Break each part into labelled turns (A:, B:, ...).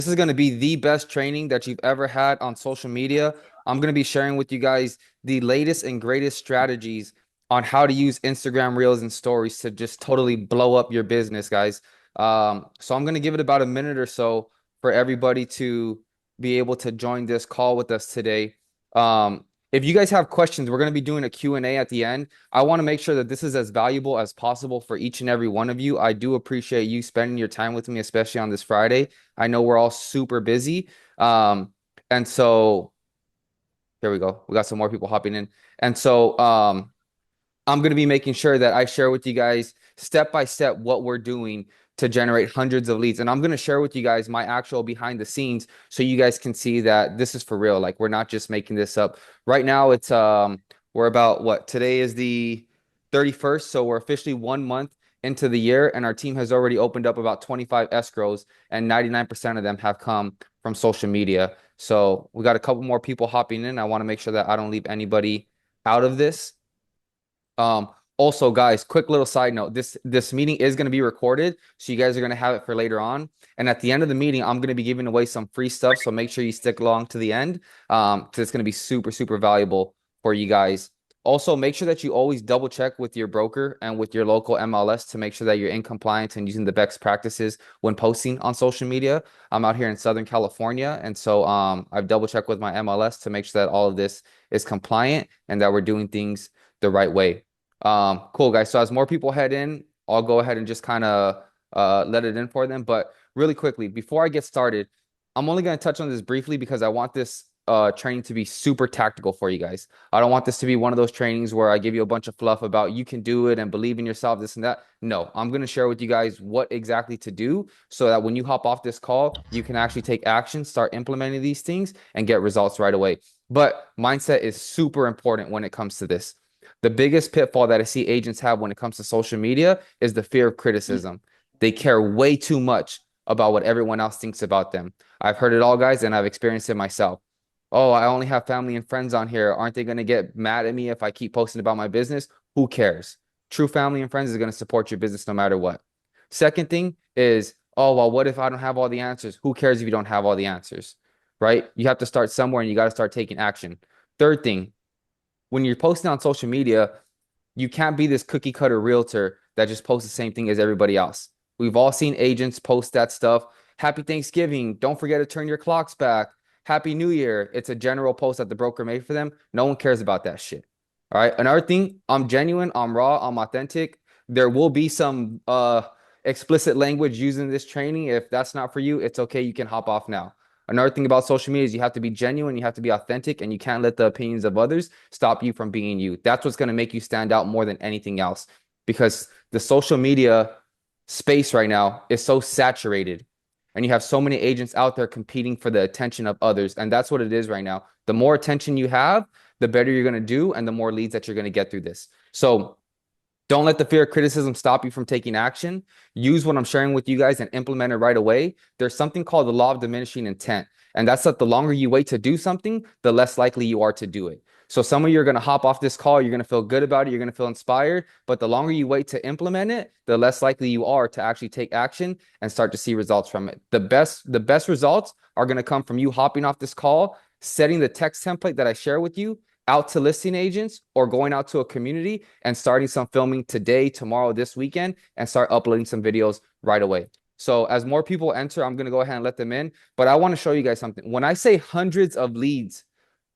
A: This is going to be the best training that you've ever had on social media. I'm going to be sharing with you guys the latest and greatest strategies on how to use Instagram Reels and Stories to just totally blow up your business, guys. So I'm going to give it about a minute or so for everybody to be able to join this call with us today. If you guys have questions, we're going to be doing a Q&A at the end. I want to make sure that this is as valuable as possible for each and every one of you. I do appreciate you spending your time with me, especially on this Friday. I know we're all super busy. And so here we go. We got some more people hopping in. And so I'm going to be making sure that I share with you guys step by step what we're doing to generate hundreds of leads. And I'm going to share with you guys my actual behind the scenes so you guys can see that this is for real. Like we're not just making this up. Right now it's we're about what? Today is the 31st, so we're officially 1 month into the year and our team has already opened up about 25 escrows and 99% of them have come from social media. So we got a couple more people hopping in. I want to make sure that I don't leave anybody out of this. Um, Also, guys, quick little side note. This meeting is going to be recorded, so you guys are going to have it for later on. And at the end of the meeting, I'm going to be giving away some free stuff, so make sure you stick along to the end, because it's going to be super, super valuable for you guys. Also, make sure that you always double check with your broker and with your local MLS to make sure that you're in compliance and using the best practices when posting on social media. I'm out here in Southern California, and so I've double checked with my MLS to make sure that all of this is compliant and that we're doing things the right way. Cool, guys. So as more people head in, I'll go ahead and just kind of let it in for them. But really quickly, before I get started, I'm only going to touch on this briefly because I want this training to be super tactical for you guys. I don't want this to be one of those trainings where I give you a bunch of fluff about you can do it and believe in yourself, this and that. No, I'm going to share with you guys what exactly to do so that when you hop off this call, you can actually take action, start implementing these things, and get results right away. But mindset is super important when it comes to this. The biggest pitfall that I see agents have when it comes to social media is the fear of criticism. They care way too much about what everyone else thinks about them. I've heard it all, guys, and I've experienced it myself. Oh, I only have family and friends on here. Aren't they going to get mad at me if I keep posting about my business? Who cares? True family and friends is going to support your business no matter what. Second thing is, oh, well, what if I don't have all the answers? Who cares if you don't have all the answers, right? You have to start somewhere and you got to start taking action. Third thing, when you're posting on social media, you can't be this cookie cutter realtor that just posts the same thing as everybody else. We've all seen agents post that stuff. Happy Thanksgiving. Don't forget to turn your clocks back. Happy New Year. It's a general post that the broker made for them. No one cares about that shit. All right. Another thing, I'm genuine, I'm raw, I'm authentic. There will be some explicit language used in this training. If that's not for you, it's okay. You can hop off now. Another thing about social media is you have to be genuine, you have to be authentic, and you can't let the opinions of others stop you from being you. That's what's going to make you stand out more than anything else because the social media space right now is so saturated and you have so many agents out there competing for the attention of others. And that's what it is right now. The more attention you have, the better you're going to do and the more leads that you're going to get through this. So don't let the fear of criticism stop you from taking action. Use what I'm sharing with you guys and implement it right away. There's something called the law of diminishing intent. And that's that the longer you wait to do something, the less likely you are to do it. So some of you are going to hop off this call, you're going to feel good about it, you're going to feel inspired, but the longer you wait to implement it, the less likely you are to actually take action and start to see results from it. The best results are going to come from you hopping off this call, setting the text template that I share with you out to listing agents or going out to a community and starting some filming today, tomorrow, this weekend, and start uploading some videos right away. So as more people enter, I'm going to go ahead and let them in. But I want to show you guys something. When I say hundreds of leads,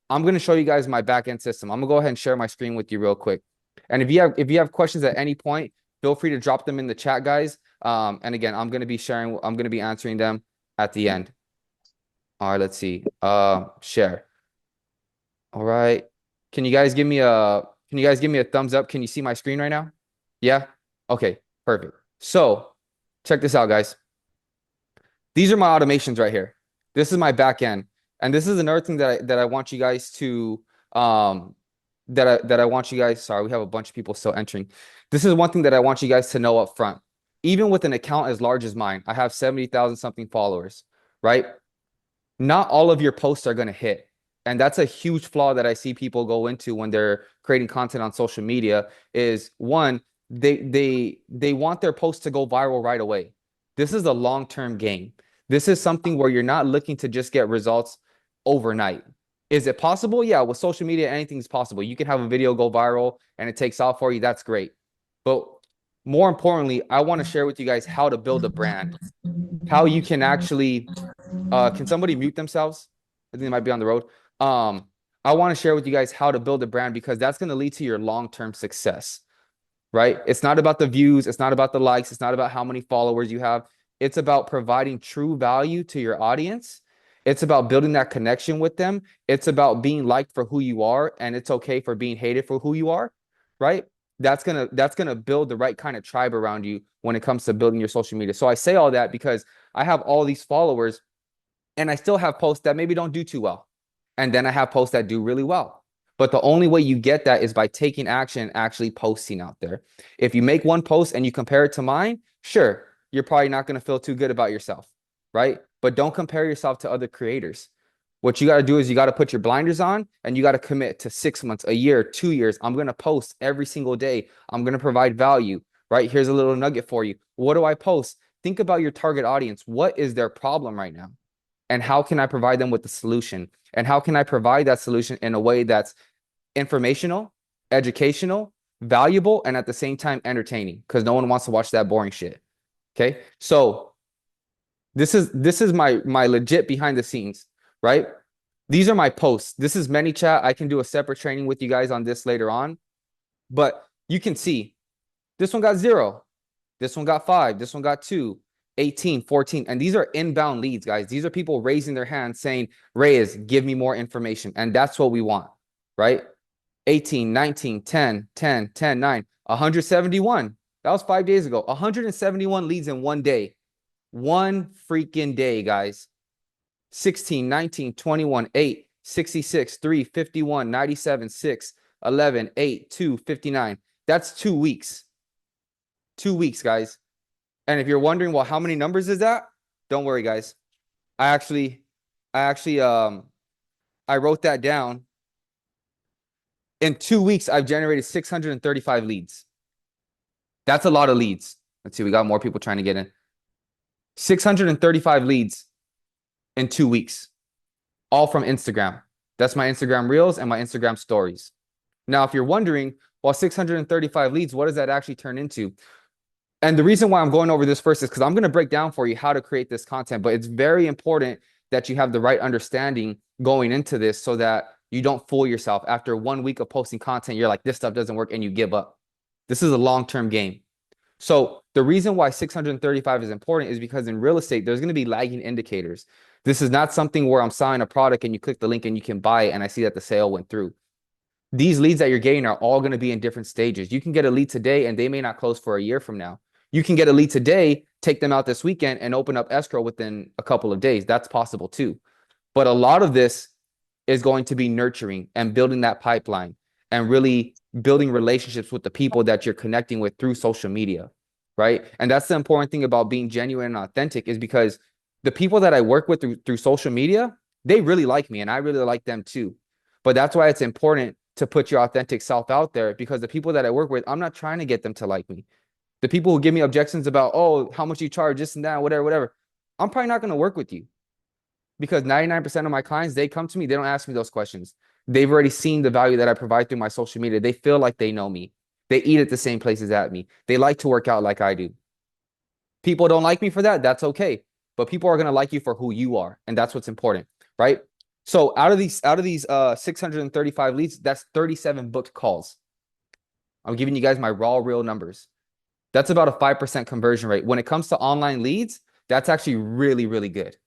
A: I'm going to show you guys my back end system. I'm going to go ahead and share my screen with you real quick. And if you have questions at any point, feel free to drop them in the chat, guys. And again, I'm going to be answering them at the end. All right, let's see. Share. All right. Can you guys give me a thumbs up? Can you see my screen right now? Yeah? Okay, perfect. So check this out, guys. These are my automations right here. This is my back end. And this is another thing that I want you guys to that I want you guys, sorry, we have a bunch of people still entering. This is one thing that I want you guys to know up front. Even with an account as large as mine, I have 70,000 something followers, right? Not all of your posts are going to hit. And that's a huge flaw that I see people go into when they're creating content on social media is one, they want their posts to go viral right away. This is a long-term game. This is something where you're not looking to just get results overnight. Is it possible? Yeah, with social media, anything's possible. You can have a video go viral and it takes off for you. That's great. But more importantly, I want to share with you guys how to build a brand, how you can actually can somebody mute themselves? I think they might be on the road. Um, I want to share with you guys how to build a brand because that's going to lead to your long-term success, right? It's not about the views, it's not about the likes, it's not about how many followers you have. It's about providing true value to your audience. It's about building that connection with them. It's about being liked for who you are, and it's okay for being hated for who you are, right? That's gonna build the right kind of tribe around you when it comes to building your social media. So I say all that because I have all these followers and I still have posts that maybe don't do too well. And then I have posts that do really well. But the only way you get that is by taking action and actually posting out there. If you make one post and you compare it to mine, sure, you're probably not going to feel too good about yourself, right? But don't compare yourself to other creators. What you got to do is you got to put your blinders on and you got to commit to 6 months, a year, 2 years. I'm going to post every single day. I'm going to provide value, right? Here's a little nugget for you. What do I post? Think about your target audience. What is their problem right now? And how can I provide them with the solution? And how can I provide that solution in a way that's informational, educational, valuable, and at the same time entertaining? Because no one wants to watch that boring shit. Okay. So this is my legit behind the scenes, right? These are my posts. This is ManyChat. I can do a separate training with you guys on this later on. But you can see this one got 0. This one got 5. This one got 2. 18, 14. And these are inbound leads, guys. These are people raising their hands saying, Reyes, give me more information. And that's what we want, right? 18, 19, 10, 10, 10, 9, 171. That was 5 days ago. 171 leads in one day. One freaking day, guys. 16, 19, 21, 8, 66, 3, 51, 97, 6, 11, 8, 2, 59. That's 2 weeks. 2 weeks, guys. And if you're wondering, well, how many numbers is that? Don't worry, guys. I actually I wrote that down. In 2 weeks, I've generated 635 leads. That's a lot of leads. Let's see, we got more people trying to get in. 635 leads in 2 weeks, all from Instagram. That's my Instagram Reels and my Instagram Stories. Now, if you're wondering, well, 635 leads, what does that actually turn into? And the reason why I'm going over this first is because I'm going to break down for you how to create this content, but it's very important that you have the right understanding going into this so that you don't fool yourself. After 1 week of posting content, you're like, this stuff doesn't work, and you give up. This is a long-term game. So the reason why 635 is important is because in real estate, there's going to be lagging indicators. This is not something where I'm selling a product and you click the link and you can buy it and I see that the sale went through. These leads that you're getting are all going to be in different stages. You can get a lead today and they may not close for a year from now. You can get a lead today, take them out this weekend, and open up escrow within a couple of days. That's possible too. But a lot of this is going to be nurturing and building that pipeline and really building relationships with the people that you're connecting with through social media, right? And that's the important thing about being genuine and authentic is because the people that I work with through social media, they really like me and I really like them too. But that's why it's important to put your authentic self out there because the people that I work with, I'm not trying to get them to like me. The people who give me objections about, oh, how much you charge, this and that, whatever, I'm probably not going to work with you because 99% of my clients, they come to me, they don't ask me those questions. They've already seen the value that I provide through my social media. They feel like they know me. They eat at the same places at me. They like to work out like I do. People don't like me for that. That's okay. But people are going to like you for who you are. And that's what's important, right? So out of these 635 leads, that's 37 booked calls. I'm giving you guys my raw, real numbers. That's about a 5% conversion rate. When it comes to online leads, that's actually really, really good.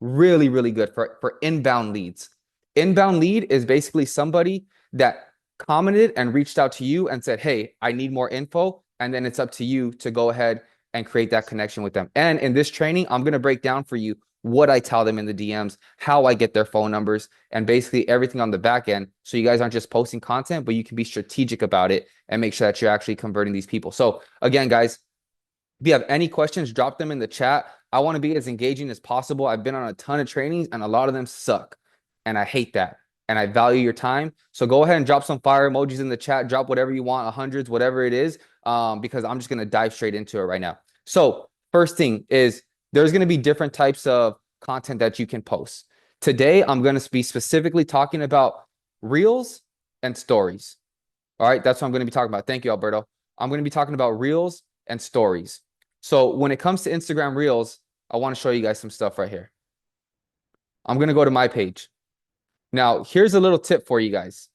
A: Really, really good for inbound leads. Inbound lead is basically somebody that commented and reached out to you and said, hey, I need more info. And then it's up to you to go ahead and create that connection with them. And in this training, I'm going to break down for you what I tell them in the DMs, how I get their phone numbers, and basically everything on the back end. So you guys aren't just posting content, but you can be strategic about it and make sure that you're actually converting these people. So again, guys, if you have any questions, drop them in the chat. I want to be as engaging as possible. I've been on a ton of trainings and a lot of them suck. And I hate that. And I value your time. So go ahead and drop some fire emojis in the chat. Drop whatever you want, hundreds, whatever it is, because I'm just going to dive straight into it right now. So first thing is there's going to be different types of content that you can post. Today, I'm going to be specifically talking about reels and stories. All right, that's what I'm going to be talking about. Thank you, Alberto. I'm going to be talking about reels and stories. So when it comes to Instagram reels, I want to show you guys some stuff right here. I'm going to go to my page. Now, here's a little tip for you guys.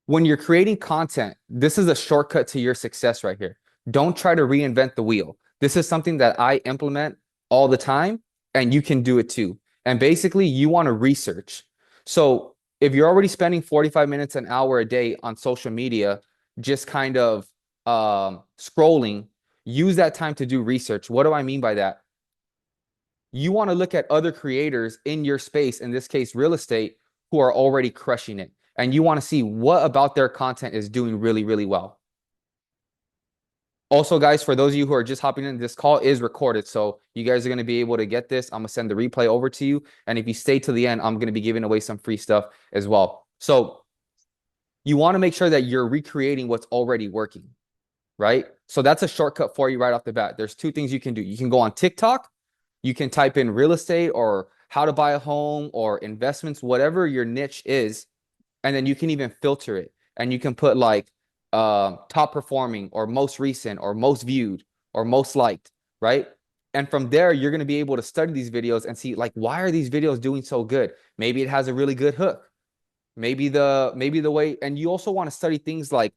A: When you're creating content, this is a shortcut to your success right here. Don't try to reinvent the wheel. This is something that I implement all the time, and you can do it too. And basically, you want to research. So if you're already spending 45 minutes, an hour a day on social media, just kind of scrolling, use that time to do research. What do I mean by that? You want to look at other creators in your space, in this case, real estate, who are already crushing it. And you want to see what about their content is doing really, really well. Also, guys, for those of you who are just hopping in, this call is recorded. So you guys are going to be able to get this. I'm going to send the replay over to you. And if you stay to the end, I'm going to be giving away some free stuff as well. So you want to make sure that you're recreating what's already working, right? So that's a shortcut for you right off the bat. There's two things you can do. You can go on TikTok. You can type in real estate or how to buy a home or investments, whatever your niche is. And then you can even filter it. And you can put like top performing or most recent or most viewed or most liked, right? And from there, you're going to be able to study these videos and see like, why are these videos doing so good? Maybe it has a really good hook. Maybe the way, and you also want to study things like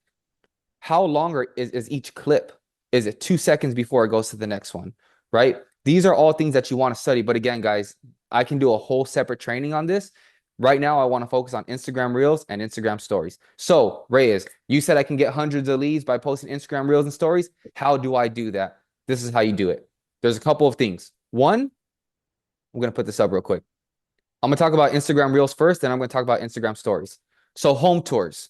A: how long is each clip? Is it 2 seconds before it goes to the next one, right? These are all things that you want to study. But again, guys, I can do a whole separate training on this. Right now, I want to focus on Instagram Reels and Instagram Stories. So, Reyes, you said I can get hundreds of leads by posting Instagram Reels and Stories. How do I do that? This is how you do it. There's a couple of things. One, I'm going to put this up real quick. I'm going to talk about Instagram Reels first, then I'm going to talk about Instagram Stories. So, home tours.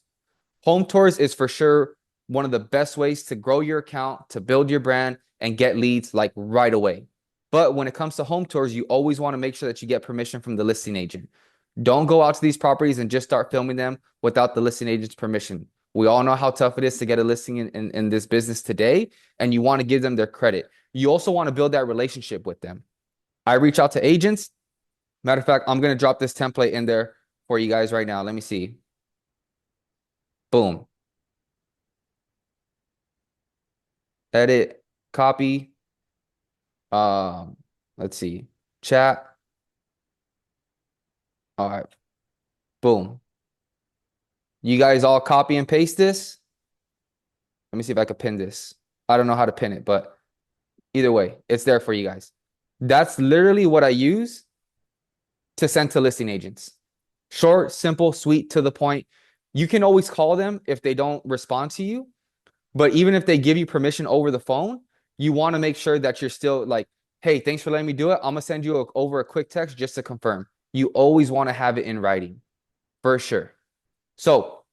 A: Home tours is for sure one of the best ways to grow your account, to build your brand, and get leads like right away. But when it comes to home tours, you always want to make sure that you get permission from the listing agent. Don't go out to these properties and just start filming them without the listing agent's permission. We all know how tough it is to get a listing in this business today, and you want to give them their credit. You also want to build that relationship with them. I reach out to agents. Matter of fact, I'm going to drop this template in there for you guys right now. Let me see. Boom. Edit, copy. Let's see. Chat. All right. Boom. You guys all copy and paste this. Let me see if I can pin this. I don't know how to pin it, but either way, it's there for you guys. That's literally what I use to send to listing agents. Short, simple, sweet, to the point. You can always call them if they don't respond to you. But even if they give you permission over the phone, you want to make sure that you're still like, hey, thanks for letting me do it. I'm going to send you over a quick text just to confirm. You always want to have it in writing for sure. So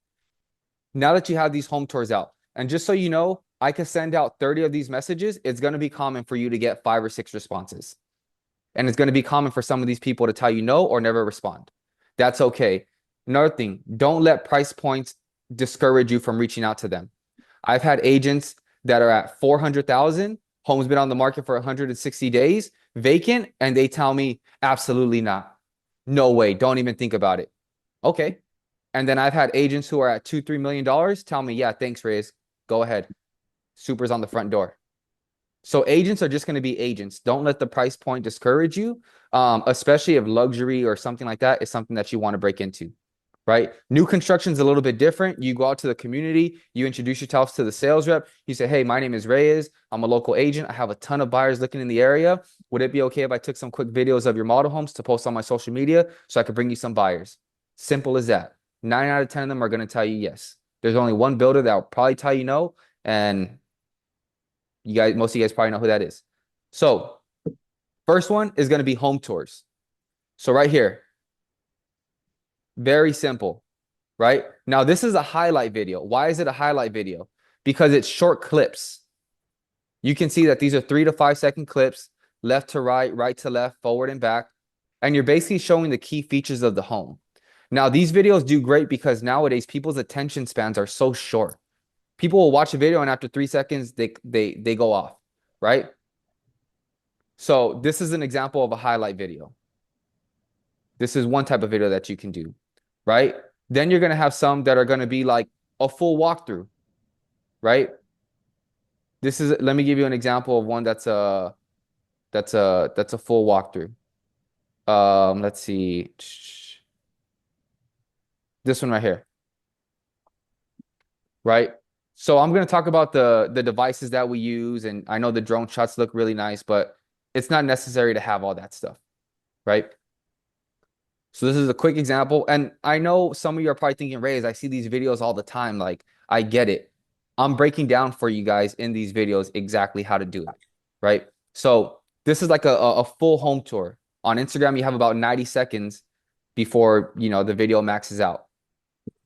A: now that you have these home tours out, and just so you know, I can send out 30 of these messages. It's going to be common for you to get 5 or 6 responses. And it's going to be common for some of these people to tell you no or never respond. That's okay. Another thing, don't let price points discourage you from reaching out to them. I've had agents that are at 400,000, home's been on the market for 160 days, vacant, and they tell me, absolutely not. No way. Don't even think about it. Okay. And then I've had agents who are at $2-3 million tell me, yeah, thanks, Reyes. Go ahead. Super's on the front door. So agents are just going to be agents. Don't let the price point discourage you, especially if luxury or something like that is something that you want to break into, right? New construction is a little bit different. You go out to the community, you introduce yourself to the sales rep. You say, hey, my name is Reyes. I'm a local agent. I have a ton of buyers looking in the area. Would it be okay if I took some quick videos of your model homes to post on my social media so I could bring you some buyers? Simple as that. 9 out of 10 of them are going to tell you yes. There's only one builder that will probably tell you no. And you guys, most of you guys probably know who that is. So first one is going to be home tours. So right here, very simple, right? Now this is a highlight video. Why is it a highlight video? Because it's short clips. You can see that these are 3 to 5 second clips, left to right, right to left, forward and back. And you're basically showing the key features of the home. Now these videos do great because nowadays people's attention spans are so short. People will watch a video and after 3 seconds, they go off, right? So this is an example of a highlight video. This is one type of video that you can do, right? Then you're going to have some that are going to be like a full walkthrough, right? This is, let me give you an example of one that's a full walkthrough. Let's see. This one right here, right? So I'm going to talk about the devices that we use, and I know the drone shots look really nice, but it's not necessary to have all that stuff, right? So this is a quick example. And I know some of you are probably thinking, Rays, I see these videos all the time. Like, I get it. I'm breaking down for you guys in these videos exactly how to do it, right? So this is like a full home tour. On Instagram, you have about 90 seconds before, the video maxes out.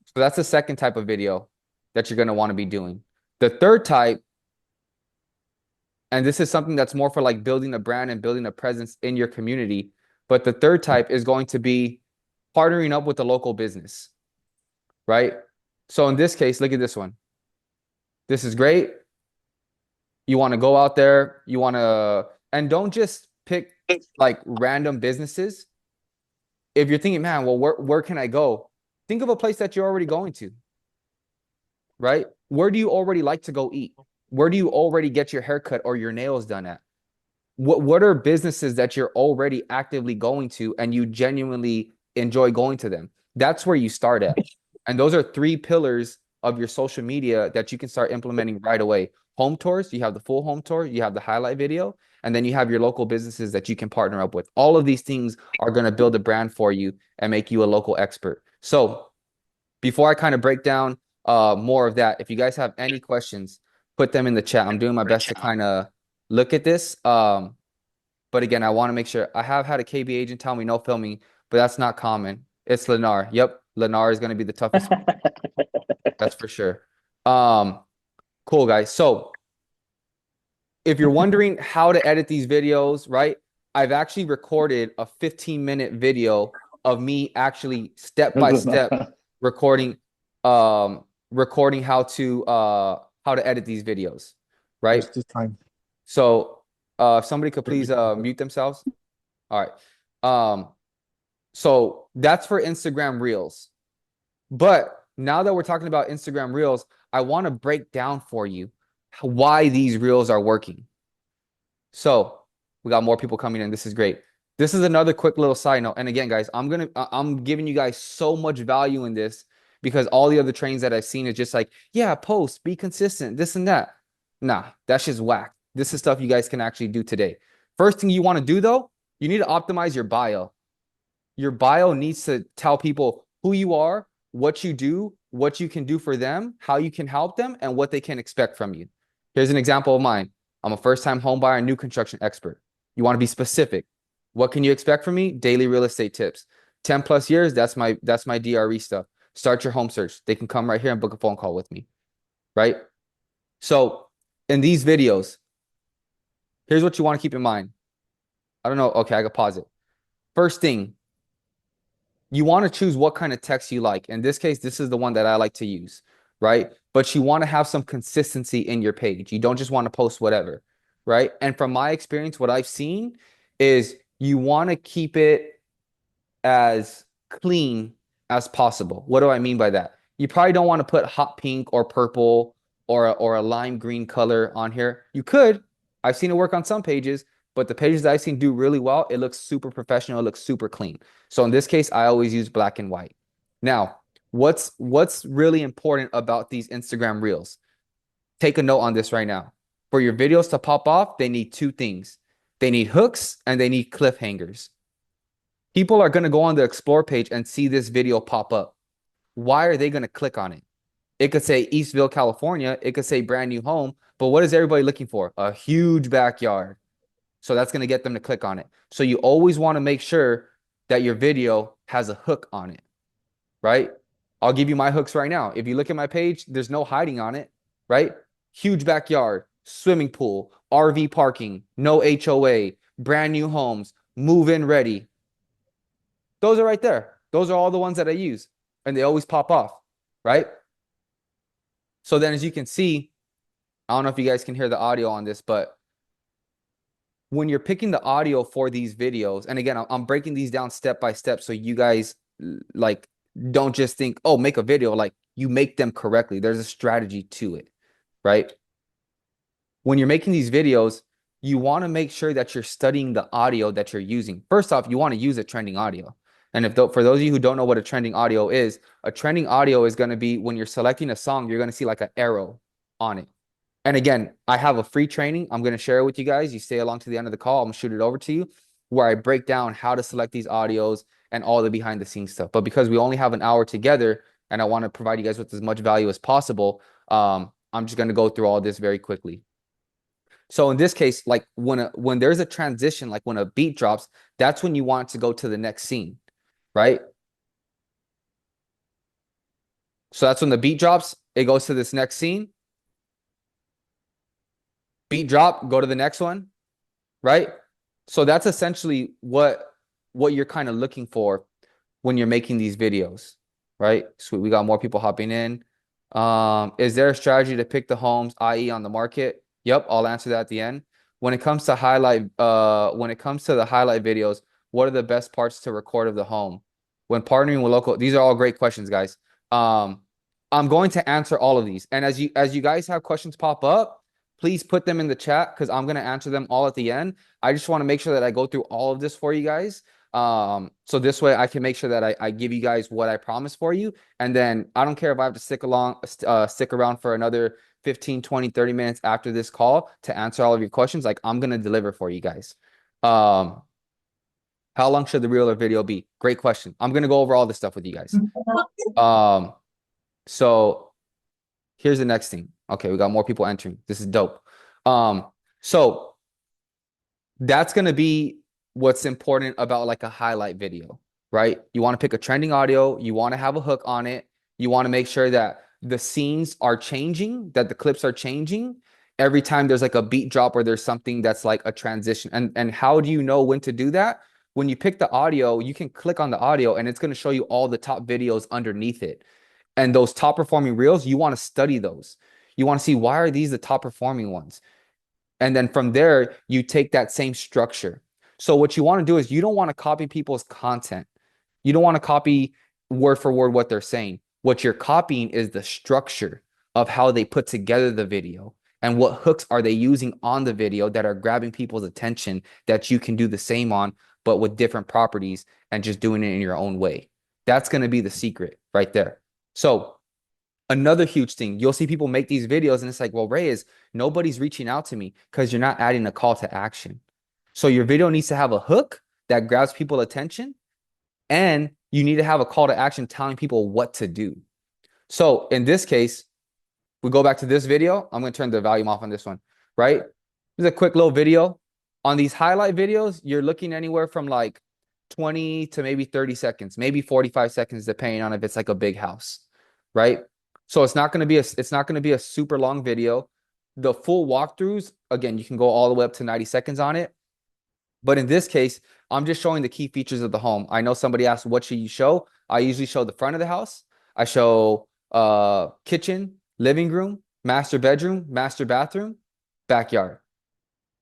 A: So that's the second type of video that you're going to want to be doing. The third type, and this is something that's more for like building a brand and building a presence in your community. But the third type is going to be partnering up with a local business, right? So in this case, look at this one. This is great. You want to go out there, and don't just pick like random businesses. If you're thinking, man, well, where can I go? Think of a place that you're already going to, right? Where do you already like to go eat? Where do you already get your haircut or your nails done at? What are businesses that you're already actively going to and you genuinely enjoy going to them? That's where you start at. And those are three pillars of your social media that you can start implementing right away. Home tours, you have the full home tour, you have the highlight video, and then you have your local businesses that you can partner up with. All of these things are going to build a brand for you and make you a local expert. So before I kind of break down more of that, if you guys have any questions, put them in the chat. I'm doing my best to kind of look at this. But again, I want to make sure. I have had a KB agent tell me no filming, but that's not common. It's Lennar. Yep, Lennar is going to be the toughest. That's for sure. Um, cool, guys. So if you're wondering how to edit these videos, right? I've actually recorded a 15-minute video of me actually step by step recording recording how to edit these videos, right?
B: Just this time.
A: So if somebody could please mute themselves. All right. So that's for Instagram Reels. But now that we're talking about Instagram Reels, I want to break down for you why these Reels are working. So we got more people coming in. This is great. This is another quick little side note. And again, guys, I'm giving you guys so much value in this because all the other trains that I've seen is just like, yeah, post, be consistent, this and that. Nah, that's just whack. This is stuff you guys can actually do today. First thing you want to do though, you need to optimize your bio. Your bio needs to tell people who you are, what you do, what you can do for them, how you can help them, and what they can expect from you. Here's an example of mine. I'm a first-time home buyer, new construction expert. You want to be specific. What can you expect from me? Daily real estate tips. 10 plus years, that's my DRE stuff. Start your home search. They can come right here and book a phone call with me, right? So in these videos, here's what you want to keep in mind. I don't know. Okay, I can pause it. First thing, you want to choose what kind of text you like. In this case, this is the one that I like to use, right? But you want to have some consistency in your page. You don't just want to post whatever, right? And from my experience, what I've seen is you want to keep it as clean as possible. What do I mean by that? You probably don't want to put hot pink or purple or a lime green color on here. You could. I've seen it work on some pages, but the pages that I've seen do really well. It looks super professional. It looks super clean. So in this case, I always use black and white. Now, what's really important about these Instagram Reels? Take a note on this right now. For your videos to pop off, they need two things. They need hooks and they need cliffhangers. People are going to go on the explore page and see this video pop up. Why are they going to click on it? It could say Eastville, California. It could say brand new home. But what is everybody looking for? A huge backyard. So that's going to get them to click on it. So you always want to make sure that your video has a hook on it, right? I'll give you my hooks right now. If you look at my page, there's no hiding on it, right? Huge backyard, swimming pool, RV parking, no HOA, brand new homes, move in ready. Those are right there. Those are all the ones that I use, and they always pop off, right? So then as you can see, I don't know if you guys can hear the audio on this, but when you're picking the audio for these videos, and again, I'm breaking these down step by step so you guys like don't just think, oh, make a video. Like you make them correctly. There's a strategy to it, right? When you're making these videos, you want to make sure that you're studying the audio that you're using. First off, you want to use a trending audio. And if for those of you who don't know what a trending audio is, a trending audio is going to be when you're selecting a song, you're going to see like an arrow on it. And again, I have a free training. I'm going to share it with you guys. You stay along to the end of the call. I'm going to shoot it over to you where I break down how to select these audios and all the behind the scenes stuff. But because we only have an hour together and I want to provide you guys with as much value as possible, I'm just going to go through all this very quickly. So in this case, like when there's a transition, like when a beat drops, that's when you want to go to the next scene, right? So that's when the beat drops, it goes to this next scene. Beat drop, go to the next one, right? So that's essentially what you're kind of looking for when you're making these videos, right? Sweet, we got more people hopping in. Is there a strategy to pick the homes, i.e. on the market? Yep, I'll answer that at the end. When it comes to the highlight videos, what are the best parts to record of the home? When partnering with local, these are all great questions, guys. I'm going to answer all of these. And as you guys have questions pop up, please put them in the chat because I'm going to answer them all at the end. I just want to make sure that I go through all of this for you guys. So this way I can make sure that I give you guys what I promised for you. And then I don't care if I have to stick around for another 15, 20, 30 minutes after this call to answer all of your questions. Like I'm going to deliver for you guys. How long should the reel or video be? Great question. I'm going to go over all this stuff with you guys. So here's the next thing. Okay, we got more people entering. This is dope. So that's going to be what's important about like a highlight video, right? You want to pick a trending audio. You want to have a hook on it. You want to make sure that the scenes are changing, that the clips are changing every time there's like a beat drop or there's something that's like a transition. And how do you know when to do that? When you pick the audio, you can click on the audio and it's going to show you all the top videos underneath it. And those top performing reels, you want to study those. You want to see why are these the top performing ones? And then from there, you take that same structure. So what you want to do is you don't want to copy people's content. You don't want to copy word for word what they're saying. What you're copying is the structure of how they put together the video and what hooks are they using on the video that are grabbing people's attention that you can do the same on, but with different properties and just doing it in your own way. That's going to be the secret right there. So another huge thing, you'll see people make these videos and it's like, well, Ray, nobody's reaching out to me because you're not adding a call to action. So your video needs to have a hook that grabs people's attention and you need to have a call to action telling people what to do. So in this case, we go back to this video. I'm going to turn the volume off on this one, right? This is a quick little video. On these highlight videos, you're looking anywhere from like 20 to maybe 30 seconds, maybe 45 seconds, depending on if it's like a big house, right? So it's not going to be a super long video. The full walkthroughs, again, you can go all the way up to 90 seconds on it. But in this case, I'm just showing the key features of the home. I know somebody asked, what should you show? I usually show the front of the house. I show kitchen, living room, master bedroom, master bathroom, backyard.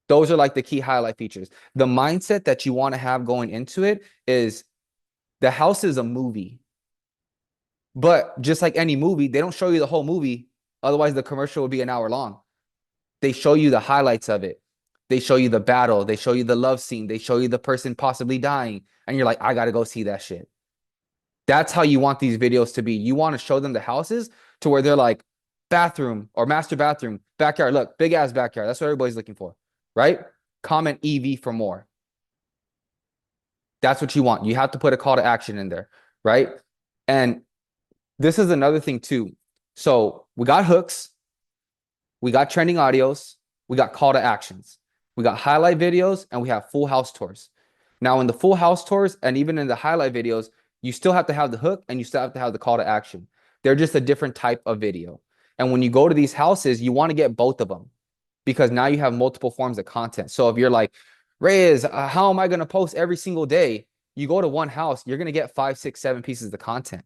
A: Those are like the key highlight features. The mindset that you want to have going into it is the house is a movie. But just like any movie, they don't show you the whole movie. Otherwise, the commercial would be an hour long. They show you the highlights of it. They show you the battle. They show you the love scene. They show you the person possibly dying. And you're like, I got to go see that shit. That's how you want these videos to be. You want to show them the houses to where they're like bathroom or master bathroom, backyard. Look, big ass backyard. That's what everybody's looking for, right? Comment EV for more. That's what you want. You have to put a call to action in there, right? And this is another thing too. So we got hooks, we got trending audios, we got call to actions, we got highlight videos, and we have full house tours. Now in the full house tours and even in the highlight videos, you still have to have the hook and you still have to have the call to action. They're just a different type of video. And when you go to these houses, you want to get both of them because now you have multiple forms of content. So if you're like, Reyes, how am I going to post every single day? You go to one house, you're going to get 5, 6, 7 pieces of content.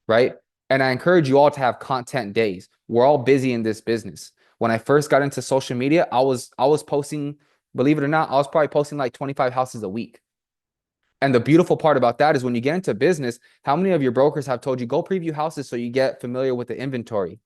A: Right? And I encourage you all to have content days. We're all busy in this business. When I first got into social media, I was posting believe it or not, I was probably posting like 25 houses a week. And the beautiful part about that is when you get into business, how many of your brokers have told you go preview houses so you get familiar with the inventory?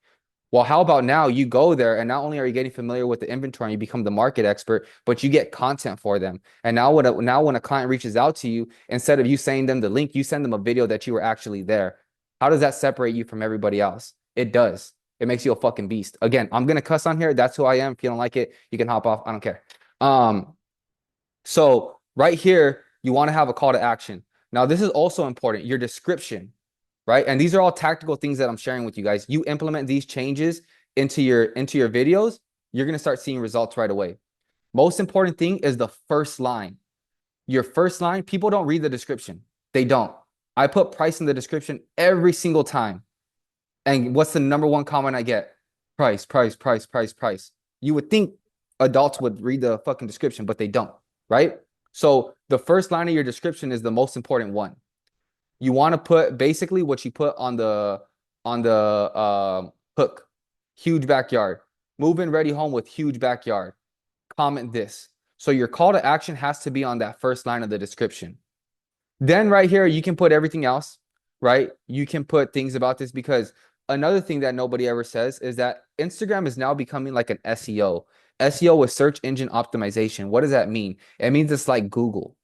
A: Well, how about now you go there and not only are you getting familiar with the inventory and you become the market expert, but you get content for them. And now when a client reaches out to you, instead of you sending them the link, you send them a video that you were actually there. How does that separate you from everybody else? It does. It makes you a fucking beast. Again, I'm gonna cuss on here. That's who I am. If you don't like it, you can hop off. I don't care. Um, so right here, you want to have a call to action. Now, this is also important, your description, right? And these are all tactical things that I'm sharing with you guys. You implement these changes into your videos, you're going to start seeing results right away. Most important thing is the first line. Your first line, people don't read the description. They don't. I put price in the description every single time. And what's the number one comment I get? Price, price, price, price, price. You would think adults would read the fucking description, but they don't, right? So the first line of your description is the most important one. You want to put basically what you put on the hook. Huge backyard. Move in ready home with huge backyard. Comment this. So your call to action has to be on that first line of the description. Then right here, you can put everything else, right? You can put things about this because another thing that nobody ever says is that Instagram is now becoming like an SEO. SEO is search engine optimization. What does that mean? It means it's like Google.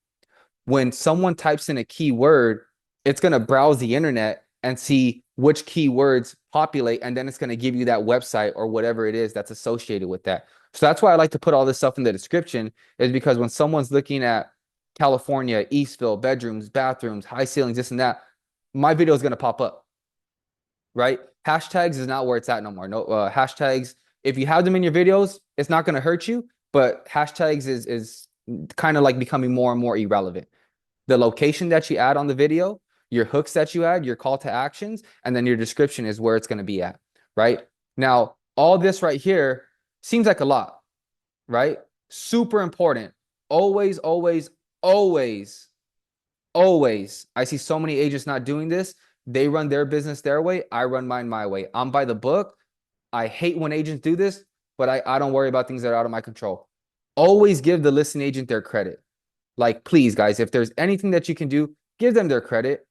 A: When someone types in a keyword, it's going to browse the internet and see which keywords populate, and then it's going to give you that website or whatever it is that's associated with that. So that's why I like to put all this stuff in the description, is because when someone's looking at California, Eastville, bedrooms, bathrooms, high ceilings, this and that, my video is going to pop up, right? Hashtags is not where it's at no more. No hashtags. If you have them in your videos, it's not going to hurt you, but hashtags is kind of like becoming more and more irrelevant. The location that you add on the video, your hooks that you add, your call to actions, and then your description is where it's going to be at, right? Now, all this right here seems like a lot, right? Super important. Always, always, always, always. I see so many agents not doing this. They run their business their way. I run mine my way. I'm by the book. I hate when agents do this, but I don't worry about things that are out of my control. Always give the listing agent their credit. Like, please, guys, if there's anything that you can do, give them their credit,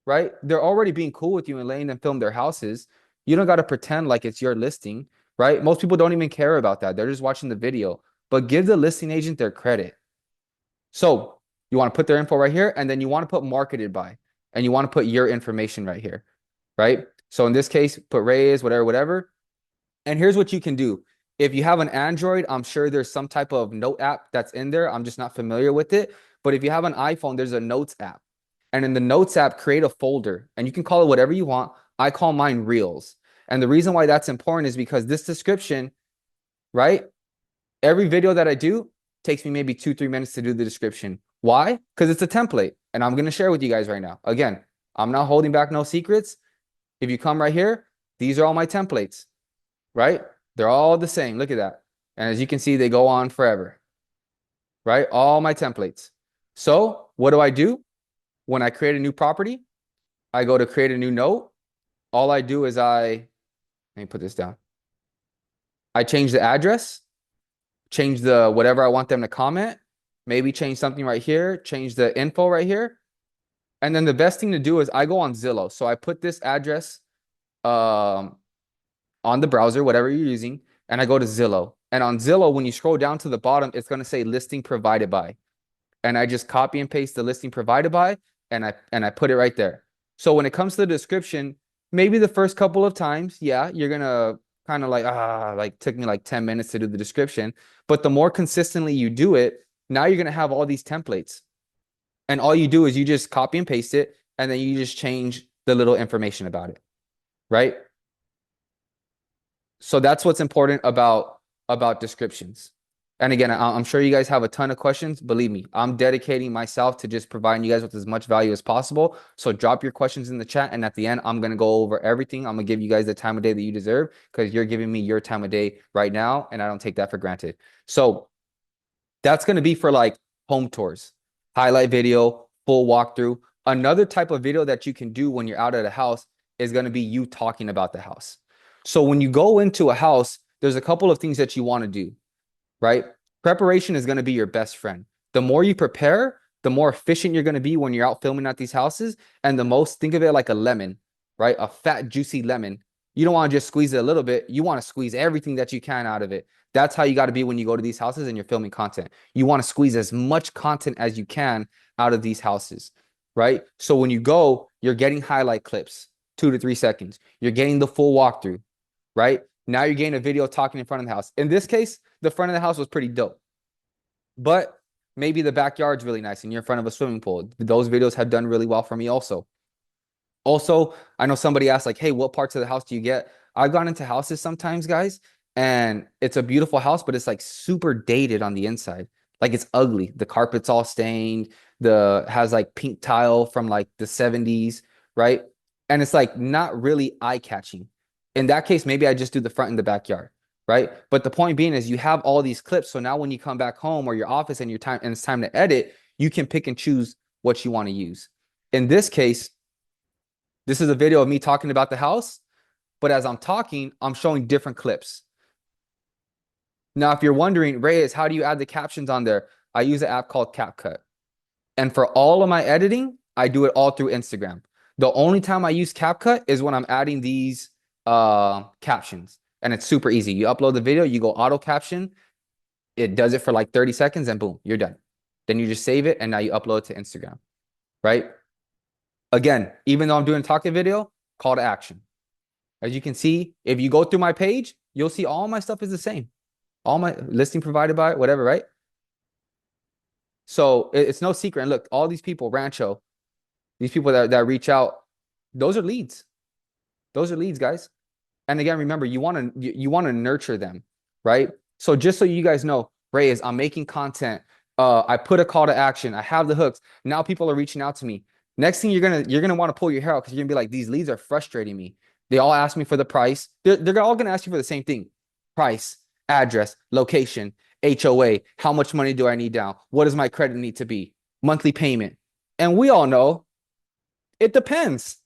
A: right? They're already being cool with you and letting them film their houses. You don't got to pretend like it's your listing, right? Most people don't even care about that. They're just watching the video, but give the listing agent their credit. So you want to put their info right here, and then you want to put marketed by, and you want to put your information right here, right? So in this case, put Reyes, whatever, whatever. And here's what you can do. If you have an Android, I'm sure there's some type of note app that's in there. I'm just not familiar with it. But if you have an iPhone, there's a notes app. And in the notes app, create a folder and you can call it whatever you want. I call mine Reels. And the reason why that's important is because this description, right? Every video that I do takes me maybe 2-3 minutes to do the description. Why? Because it's a template. And I'm going to share with you guys right now. Again, I'm not holding back no secrets. If you come right here, these are all my templates, right? They're all the same. Look at that. And as you can see, they go on forever, right? All my templates. So what do I do? When I create a new property, I go to create a new note. All I do is let me put this down. I change the address, change the whatever I want them to comment, maybe change something right here, change the info right here. And then the best thing to do is I go on Zillow. So I put this address on the browser, whatever you're using, and I go to Zillow. And on Zillow, when you scroll down to the bottom, it's going to say listing provided by. And I just copy and paste the listing provided by, and I put it right there. So when it comes to the description, maybe the first couple of times, yeah, you're going to kind of like took me like 10 minutes to do the description. But the more consistently you do it, now you're going to have all these templates. And all you do is you just copy and paste it, and then you just change the little information about it, right? So that's what's important about descriptions. And again, I'm sure you guys have a ton of questions. Believe me, I'm dedicating myself to just providing you guys with as much value as possible. So drop your questions in the chat. And at the end, I'm going to go over everything. I'm going to give you guys the time of day that you deserve because you're giving me your time of day right now. And I don't take that for granted. So that's going to be for like home tours, highlight video, full walkthrough. Another type of video that you can do when you're out at a house is going to be you talking about the house. So when you go into a house, there's a couple of things that you want to do, right? Preparation is going to be your best friend. The more you prepare, the more efficient you're going to be when you're out filming at these houses. And the most, think of it like a lemon, right? A fat, juicy lemon. You don't want to just squeeze it a little bit. You want to squeeze everything that you can out of it. That's how you got to be when you go to these houses and you're filming content. You want to squeeze as much content as you can out of these houses, right? So when you go, you're getting highlight clips, 2 to 3 seconds. You're getting the full walkthrough, right? Now you're getting a video talking in front of the house. In this case, the front of the house was pretty dope. But maybe the backyard's really nice and you're in front of a swimming pool. Those videos have done really well for me also. Also, I know somebody asked like, hey, what parts of the house do you get? I've gone into houses sometimes, guys, and it's a beautiful house, but it's like super dated on the inside. Like it's ugly. The carpet's all stained. The has like pink tile from like the 70s, right? And it's like not really eye-catching. In that case, maybe I just do the front and the backyard, right? But the point being is you have all these clips. So now when you come back home or your office and your time and it's time to edit, you can pick and choose what you want to use. In this case, this is a video of me talking about the house, but as I'm talking, I'm showing different clips. Now, if you're wondering, Reyes, how do you add the captions on there? I use an app called CapCut. And for all of my editing, I do it all through Instagram. The only time I use CapCut is when I'm adding these captions. And it's super easy. You upload the video, you go auto caption, it does it for like 30 seconds, and boom, you're done. Then you just save it, and now you upload it to Instagram, right? Again, even though I'm doing a talking video, call to action. As you can see, if you go through my page, you'll see all my stuff is the same. All my listing provided by whatever, right? So it's no secret. And look, all these people, Rancho, these people that reach out, those are leads. Those are leads, guys. And again, remember, you want to nurture them, right? So just so you guys know, Reyes, I'm making content. I put a call to action. I have the hooks. Now people are reaching out to me. Next thing you're gonna want to pull your hair out because you're gonna be like, these leads are frustrating me. They all ask me for the price. They're all gonna ask you for the same thing: price, address, location, HOA. How much money do I need down? What does my credit need to be? Monthly payment. And we all know it depends.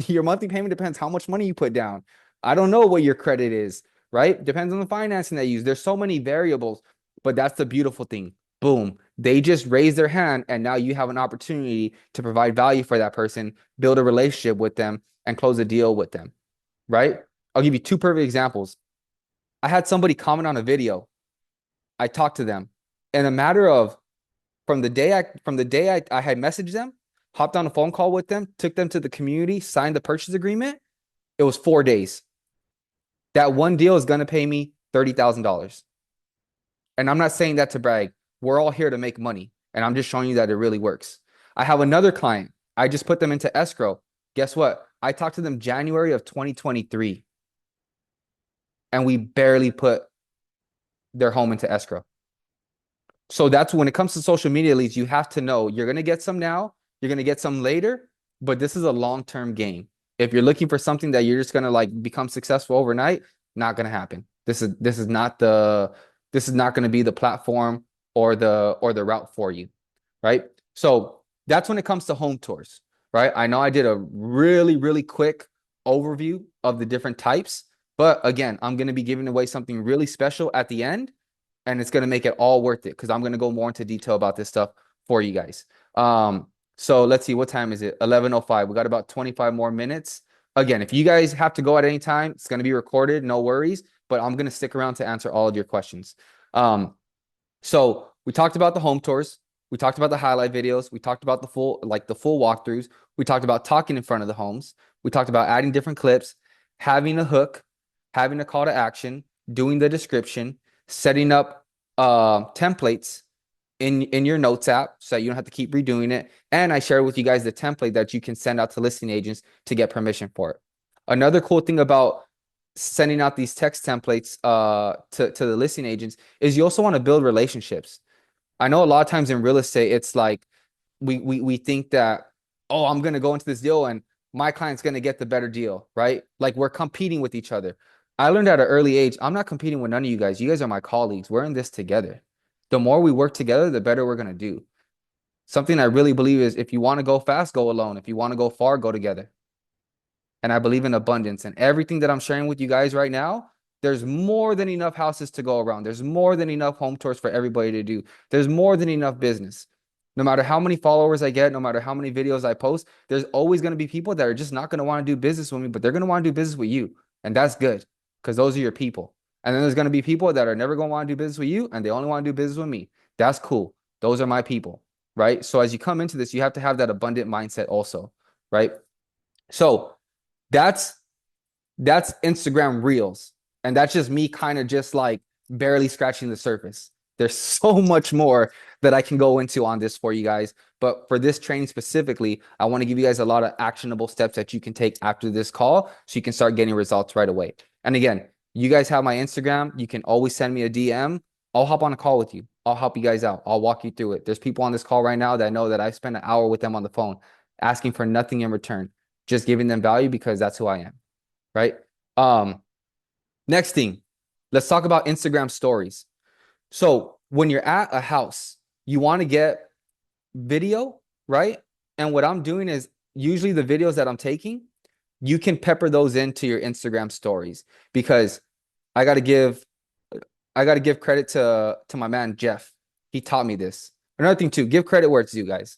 A: Your monthly payment depends how much money you put down. I don't know what your credit is, right? Depends on the financing they use. There's so many variables, but that's the beautiful thing. Boom. They just raise their hand, and now you have an opportunity to provide value for that person, build a relationship with them, and close a deal with them, right? I'll give you two perfect examples. I had somebody comment on a video. I talked to them in a matter of from the day I had messaged them, hopped on a phone call with them, took them to the community, signed the purchase agreement. It was 4 days. That one deal is going to pay me $30,000. And I'm not saying that to brag. We're all here to make money. And I'm just showing you that it really works. I have another client. I just put them into escrow. Guess what? I talked to them January of 2023. And we barely put their home into escrow. So that's when it comes to social media leads, you have to know you're going to get some now, you're going to get some later, but this is a long-term game. If you're looking for something that you're just going to like become successful overnight, not going to happen. This is not going to be the platform or the route for you, right? So that's when it comes to home tours, right? I know I did a really, really quick overview of the different types, but again, I'm going to be giving away something really special at the end, and it's going to make it all worth it because I'm going to go more into detail about this stuff for you guys. So let's see, what time is it? 11:05. We got about 25 more minutes. Again, if you guys have to go at any time, it's going to be recorded, no worries, but I'm going to stick around to answer all of your questions. So we talked about the home tours. We talked about the highlight videos. We talked about the full walkthroughs. We talked about talking in front of the homes. We talked about adding different clips, having a hook, having a call to action, doing the description, setting up templates in your notes app so that you don't have to keep redoing it. And I shared with you guys the template that you can send out to listing agents to get permission for it. Another cool thing about sending out these text templates to the listing agents is you also want to build relationships. I know a lot of times in real estate, it's like we think that, oh, I'm going to go into this deal and my client's going to get the better deal, right? Like we're competing with each other. I learned at an early age, I'm not competing with none of you guys. You guys are my colleagues. We're in this together. The more we work together, the better we're going to do. Something I really believe is if you want to go fast, go alone. If you want to go far, go together. And I believe in abundance. And everything that I'm sharing with you guys right now, There's more than enough houses to go around. There's more than enough home tours for everybody to do. There's more than enough business. No matter how many followers I get, no matter how many videos I post, there's always going to be people that are just not going to want to do business with me, but they're going to want to do business with you. And that's good because those are your people. And then there's going to be people that are never going to want to do business with you and they only want to do business with me. That's cool. Those are my people, right? So as you come into this, you have to have that abundant mindset also, right? So that's Instagram Reels. And that's just me kind of just like barely scratching the surface. There's so much more that I can go into on this for you guys. But for this training specifically, I want to give you guys a lot of actionable steps that you can take after this call so you can start getting results right away. And again, you guys have my Instagram. You can always send me a DM. I'll hop on a call with you. I'll help you guys out. I'll walk you through it. There's people on this call right now that know that I spent an hour with them on the phone asking for nothing in return, just giving them value because that's who I am, right? Next thing, let's talk about Instagram stories. So when you're at a house, you want to get video, right? And what I'm doing is usually the videos that I'm taking, you can pepper those into your Instagram stories because I got to give credit to my man Jeff. He taught me this. Another thing too, give credit where it's due, guys.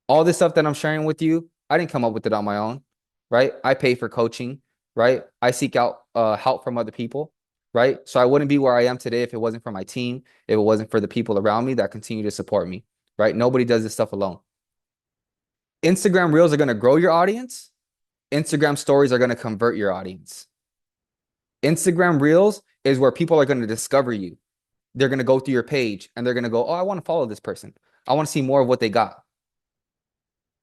A: All this stuff that I'm sharing with you, I didn't come up with it on my own, right? I pay for coaching, right? I seek out help from other people, right? So I wouldn't be where I am today if it wasn't for my team, if it wasn't for the people around me that continue to support me, right? Nobody does this stuff alone. Instagram Reels are going to grow your audience. Instagram Stories are going to convert your audience. Instagram Reels is where people are going to discover you. They're going to go through your page and they're going to go, oh, I want to follow this person. I want to see more of what they got.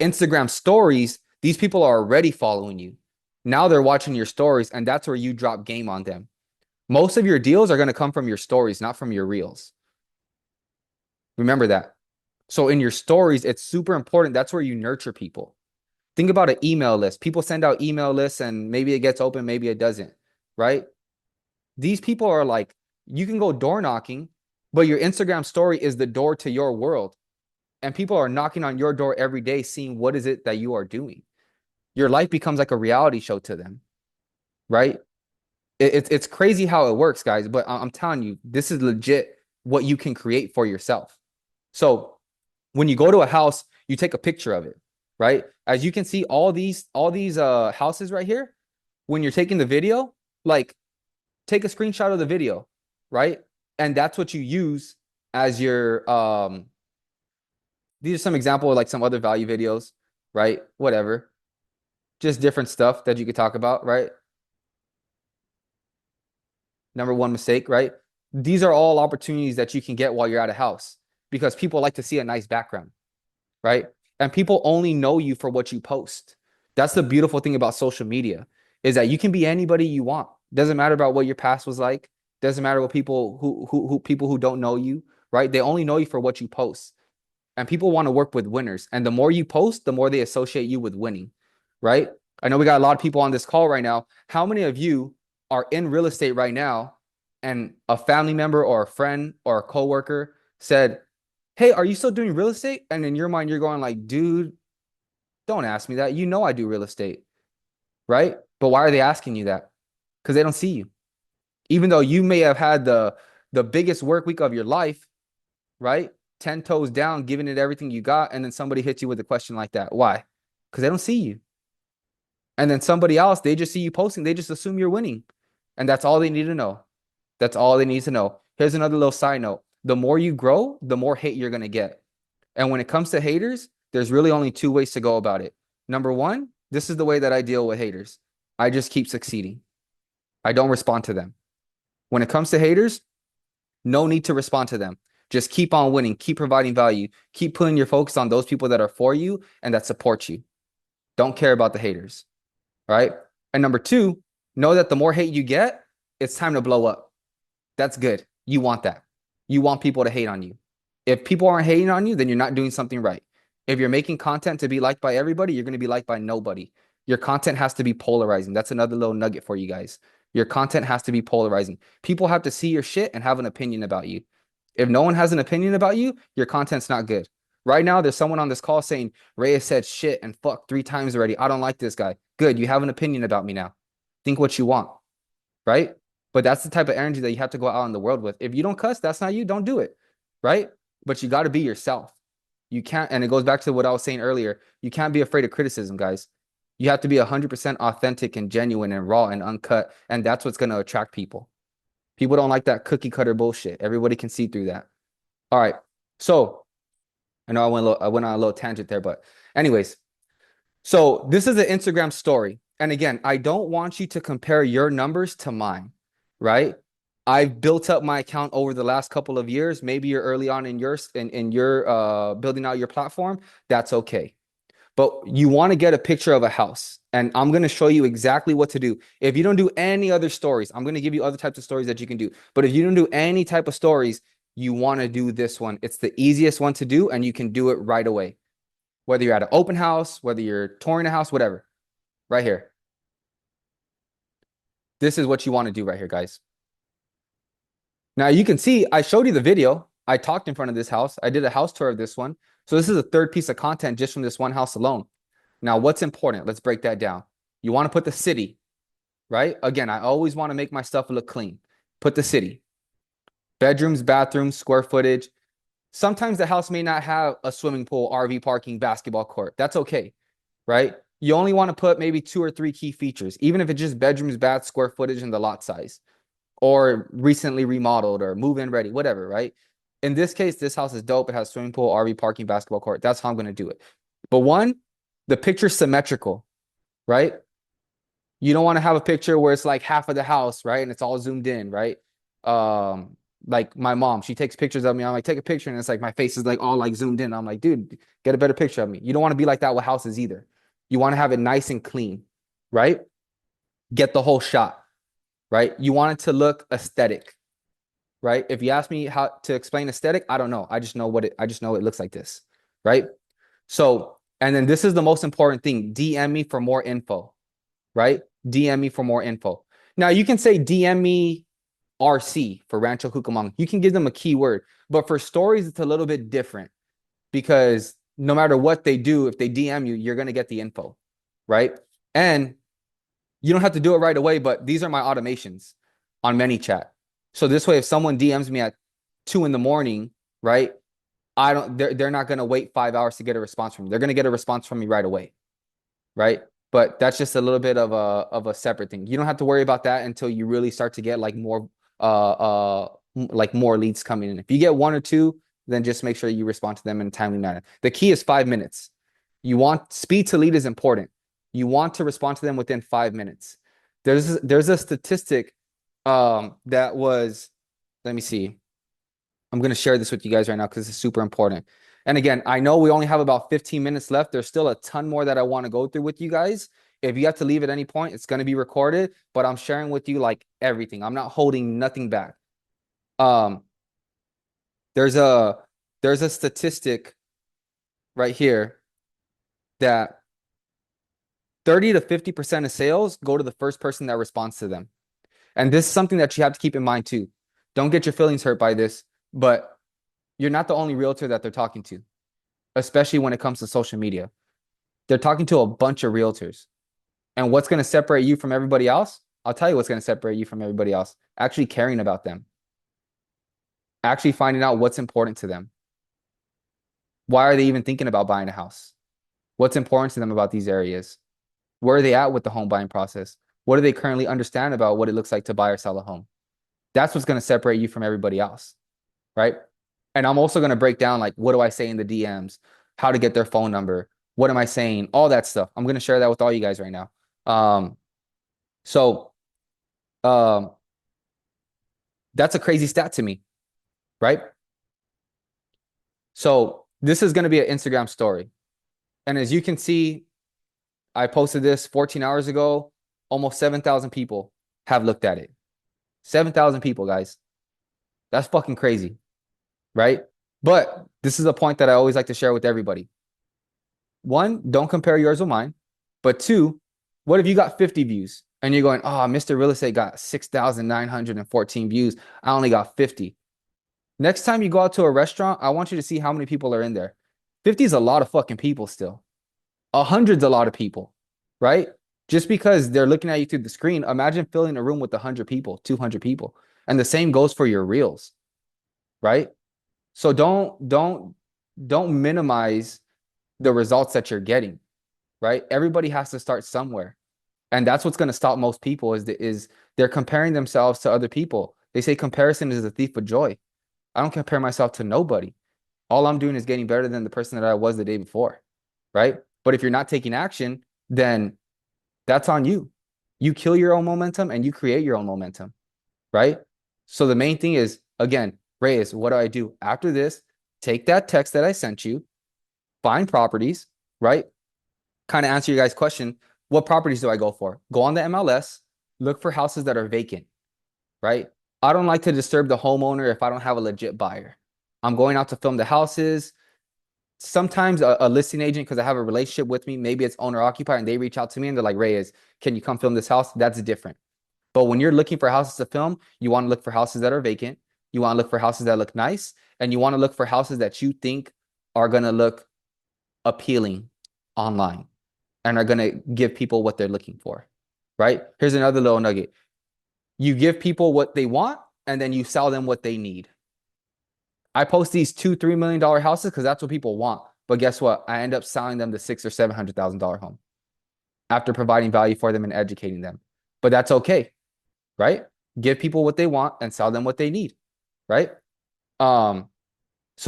A: Instagram Stories, these people are already following you. Now they're watching your stories, and that's where you drop game on them. Most of your deals are going to come from your stories, not from your reels. Remember that. So in your stories, it's super important. That's where you nurture people. Think about an email list. People send out email lists and maybe it gets open, maybe it doesn't, right? These people are like, you can go door knocking, but your Instagram story is the door to your world. And people are knocking on your door every day, seeing what is it that you are doing. Your life becomes like a reality show to them, right? It's crazy how it works, guys. But I'm telling you, this is legit what you can create for yourself. So when you go to a house, you take a picture of it, right? As you can see, all these houses right here, when you're taking the video, like take a screenshot of the video, right? And that's what you use as your these are some example of like some other value videos, right? Whatever. Just different stuff that you could talk about, right? Number one mistake, right? These are all opportunities that you can get while you're at a house because people like to see a nice background, right? And people only know you for what you post. That's the beautiful thing about social media is that you can be anybody you want. Doesn't matter about what your past was like. Doesn't matter what people who don't know you, right? They only know you for what you post. And people want to work with winners. And the more you post, the more they associate you with winning, right? I know we got a lot of people on this call right now. How many of you are in real estate right now and a family member or a friend or a coworker said, hey, are you still doing real estate? And in your mind, you're going like, dude, don't ask me that. You know I do real estate, right? But why are they asking you that? Because they don't see you. Even though you may have had the biggest work week of your life, right? 10 toes down, giving it everything you got, and then somebody hits you with a question like that. Why? Because they don't see you. And then somebody else, they just see you posting. They just assume you're winning. And that's all they need to know. That's all they need to know. Here's another little side note. The more you grow, the more hate you're going to get. And when it comes to haters, there's really only two ways to go about it. Number one, this is the way that I deal with haters. I just keep succeeding. I don't respond to them. When it comes to haters, no need to respond to them. Just keep on winning, keep providing value, keep putting your focus on those people that are for you and that support you. Don't care about the haters, right? And number two, know that the more hate you get, it's time to blow up. That's good. You want that. You want people to hate on you. If people aren't hating on you, then you're not doing something right. If you're making content to be liked by everybody, you're going to be liked by nobody. Your content has to be polarizing. That's another little nugget for you guys. Your content has to be polarizing. People have to see your shit and have an opinion about you. If no one has an opinion about you, your content's not good. Right now, there's someone on this call saying, Reyes said shit and fuck 3 times already. I don't like this guy. Good. You have an opinion about me now. Think what you want, right? But that's the type of energy that you have to go out in the world with. If you don't cuss, that's not you. Don't do it. Right? But you got to be yourself. You can't, and it goes back to what I was saying earlier. You can't be afraid of criticism, guys. You have to be 100% authentic and genuine and raw and uncut. And that's what's going to attract people. People don't like that cookie cutter bullshit. Everybody can see through that. All right. So I know I went on a little tangent there, but anyways, so this is an Instagram story. And again, I don't want you to compare your numbers to mine, right? I've built up my account over the last couple of years. Maybe you're early on in your building out your platform. That's okay. But you want to get a picture of a house. And I'm going to show you exactly what to do. If you don't do any other stories, I'm going to give you other types of stories that you can do. But if you don't do any type of stories, you want to do this one. It's the easiest one to do, and you can do it right away. Whether you're at an open house, whether you're touring a house, whatever. Right here. This is what you want to do right here, guys. Now you can see I showed you the video. I talked in front of this house. I did a house tour of this one. So this is a third piece of content just from this one house alone. Now, what's important? Let's break that down. You want to put the city, right? Again, I always want to make my stuff look clean. Put the city. Bedrooms, bathrooms, square footage. Sometimes the house may not have a swimming pool, RV parking, basketball court. That's okay, right? You only want to put maybe 2 or 3 key features, even if it's just bedrooms, baths, square footage, and the lot size, or recently remodeled or move-in ready, whatever, right? In this case, this house is dope. It has swimming pool, RV parking, basketball court. That's how I'm going to do it. But one, the picture's symmetrical, right? You don't want to have a picture where it's like half of the house, right? And it's all zoomed in, right? Like my mom, she takes pictures of me. I'm like, take a picture, and it's like my face is like all like zoomed in. I'm like, dude, get a better picture of me. You don't want to be like that with houses either. You want to have it nice and clean, right? Get the whole shot, right? You want it to look aesthetic, right? If you ask me how to explain aesthetic, I don't know. I just know it looks like this, right? So, and then this is the most important thing. DM me for more info, right? DM me for more info. Now you can say DM me RC for Rancho Cucamonga. You can give them a keyword, but for stories, it's a little bit different because no matter what they do, if they DM you, you're going to get the info, right? And you don't have to do it right away, but these are my automations on ManyChat. So this way, if someone DMs me at 2 in the morning, right? They're not going to wait 5 hours to get a response from me. They're going to get a response from me right away, right? But that's just a little bit of a separate thing. You don't have to worry about that until you really start to get like more more leads coming in. If you get 1 or 2, then just make sure you respond to them in a timely manner. The key is 5 minutes. You want speed to lead is important. You want to respond to them within 5 minutes. There's a statistic that was, let me see. I'm going to share this with you guys right now because it's super important. And again, I know we only have about 15 minutes left. There's still a ton more that I want to go through with you guys. If you have to leave at any point, it's going to be recorded, but I'm sharing with you like everything. I'm not holding nothing back. There's a statistic right here that 30 to 50% of sales go to the first person that responds to them. And this is something that you have to keep in mind too. Don't get your feelings hurt by this, but you're not the only realtor that they're talking to, especially when it comes to social media. They're talking to a bunch of realtors. And what's going to separate you from everybody else? I'll tell you what's going to separate you from everybody else. Actually caring about them. Actually finding out what's important to them. Why are they even thinking about buying a house? What's important to them about these areas? Where are they at with the home buying process? What do they currently understand about what it looks like to buy or sell a home? That's what's going to separate you from everybody else, right? And I'm also going to break down like, what do I say in the DMs? How to get their phone number? What am I saying? All that stuff. I'm going to share that with all you guys right now. So that's a crazy stat to me, right? So this is going to be an Instagram story. And as you can see, I posted this 14 hours ago. Almost 7,000 people have looked at it. 7,000 people, guys. That's fucking crazy, right? But this is a point that I always like to share with everybody. 1, don't compare yours with mine. But 2, what if you got 50 views and you're going, oh, Mr. Real Estate got 6,914 views. I only got 50. Next time you go out to a restaurant, I want you to see how many people are in there. 50 is a lot of fucking people still. 100's a lot of people, right? Just because they're looking at you through the screen, imagine filling a room with 100 people, 200 people. And the same goes for your reels, right? So don't minimize the results that you're getting, right? Everybody has to start somewhere. And that's what's going to stop most people is they're comparing themselves to other people. They say comparison is a thief of joy. I don't compare myself to nobody. All I'm doing is getting better than the person that I was the day before, right? But if you're not taking action, then that's on you. You kill your own momentum and you create your own momentum, right? So the main thing is, again, Reyes, what do I do? After this, take that text that I sent you, find properties, right? Kind of answer your guys' question. What properties do I go for? Go on the MLS, look for houses that are vacant, right? I don't like to disturb the homeowner if I don't have a legit buyer. I'm going out to film the houses. Sometimes a listing agent, because I have a relationship with me, maybe it's owner occupied, and they reach out to me and they're like, Reyes, can you come film this house? That's different. But when you're looking for houses to film, you want to look for houses that are vacant. You want to look for houses that look nice. And you want to look for houses that you think are going to look appealing online and are going to give people what they're looking for, right? Here's another little nugget. You give people what they want and then you sell them what they need. I post these $2-3 million houses because that's what people want. But guess what? I end up selling them the $600,000 or $700,000 home after providing value for them and educating them. But that's okay, right? Give people what they want and sell them what they need, right? So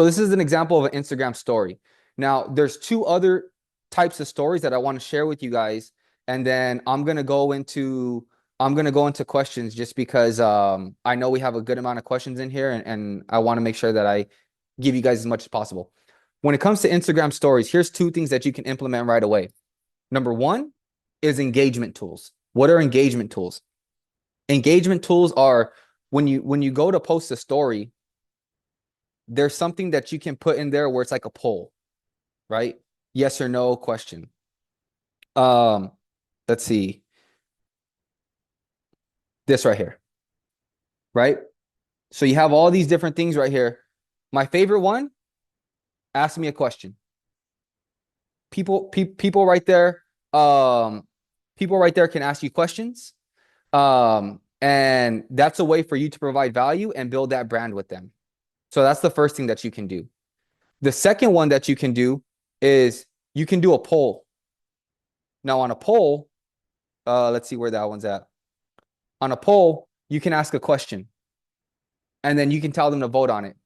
A: this is an example of an Instagram story. Now, there's two other types of stories that I want to share with you guys, and then I'm gonna go into questions just because I know we have a good amount of questions in here, and I want to make sure that I give you guys as much as possible. When it comes to Instagram stories, here's two things that you can implement right away. Number one is engagement tools. What are engagement tools? Engagement tools are when you go to post a story, there's something that you can put in there where it's like a poll, right? Yes or no question. Um, let's see. This right here, right? So you have all these different things right here. My favorite one, ask me a question. People right there, people right there can ask you questions. And that's a way for you to provide value and build that brand with them. So that's the first thing that you can do. The second one that you can do is you can do a poll. Now on a poll, let's see where that one's at. On a poll, you can ask a question and then you can tell them to vote on it.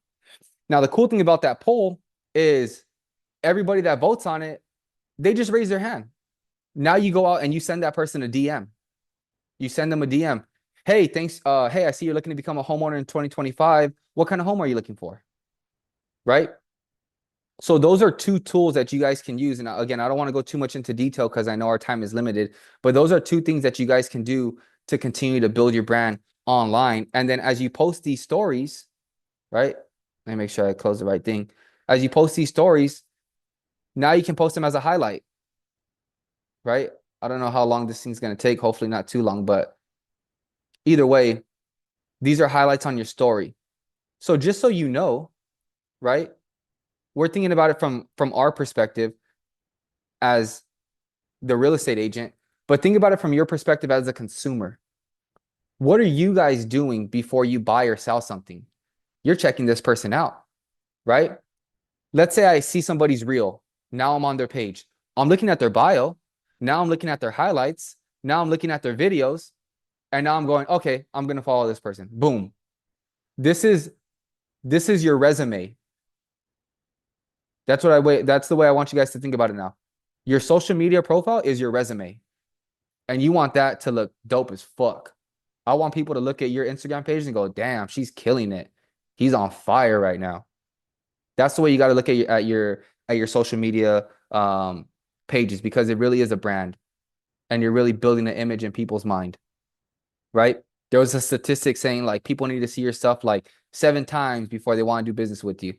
A: Now, the cool thing about that poll is everybody that votes on it, they just raise their hand. Now you go out and you send that person a DM. You send them a DM. Hey, thanks. Hey, I see you're looking to become a homeowner in 2025. What kind of home are you looking for? Right? So those are two tools that you guys can use. And again, I don't want to go too much into detail because I know our time is limited, but those are two things that you guys can do to continue to build your brand online. And then as you post these stories, right? Let me make sure I close the right thing. As you post these stories, now you can post them as a highlight, right? I don't know how long this thing's going to take. Hopefully not too long, but either way, these are highlights on your story. So just so you know, right? We're thinking about it from our perspective as the real estate agent, but think about it from your perspective as a consumer. What are you guys doing before you buy or sell something? You're checking this person out, right? Let's say I see somebody's reel. Now I'm on their page. I'm looking at their bio. Now I'm looking at their highlights. Now I'm looking at their videos. And now I'm going, okay, I'm going to follow this person. Boom. This is your resume. That's the way I want you guys to think about it now. Your social media profile is your resume. And you want that to look dope as fuck. I want people to look at your Instagram page and go, damn, she's killing it. He's on fire right now. That's the way you got to look at your social media pages because it really is a brand and you're really building an image in people's mind, right? There was a statistic saying like people need to see your stuff like 7 times before they want to do business with you,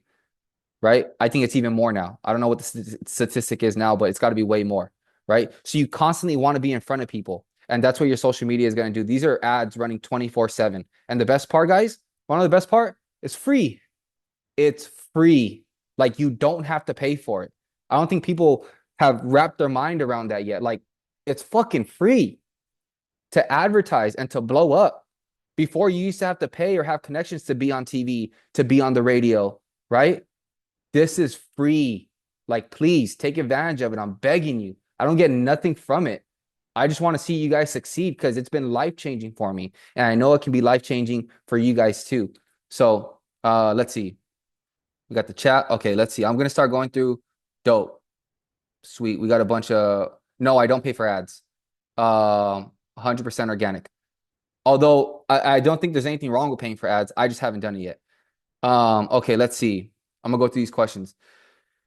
A: right? I think it's even more now. I don't know what the statistic is now, but it's got to be way more, right? So you constantly want to be in front of people. And that's what your social media is going to do. These are ads running 24/7. And the best part, guys, one of the best part is free. It's free. Like you don't have to pay for it. I don't think people have wrapped their mind around that yet. Like It's fucking free to advertise and to blow up. Before you used to have to pay or have connections to be on TV, to be on the radio, right? This is free. Like, please take advantage of it. I'm begging you. I don't get nothing from it. I just want to see you guys succeed because it's been life changing for me. And I know it can be life changing for you guys too. So let's see. We got the chat. Okay, let's see. I'm gonna start going through. Dope. Sweet. We got a bunch of no, I don't pay for ads. 100% organic. Although I don't think there's anything wrong with paying for ads. I just haven't done it yet. Okay, let's see. I'm gonna go through these questions.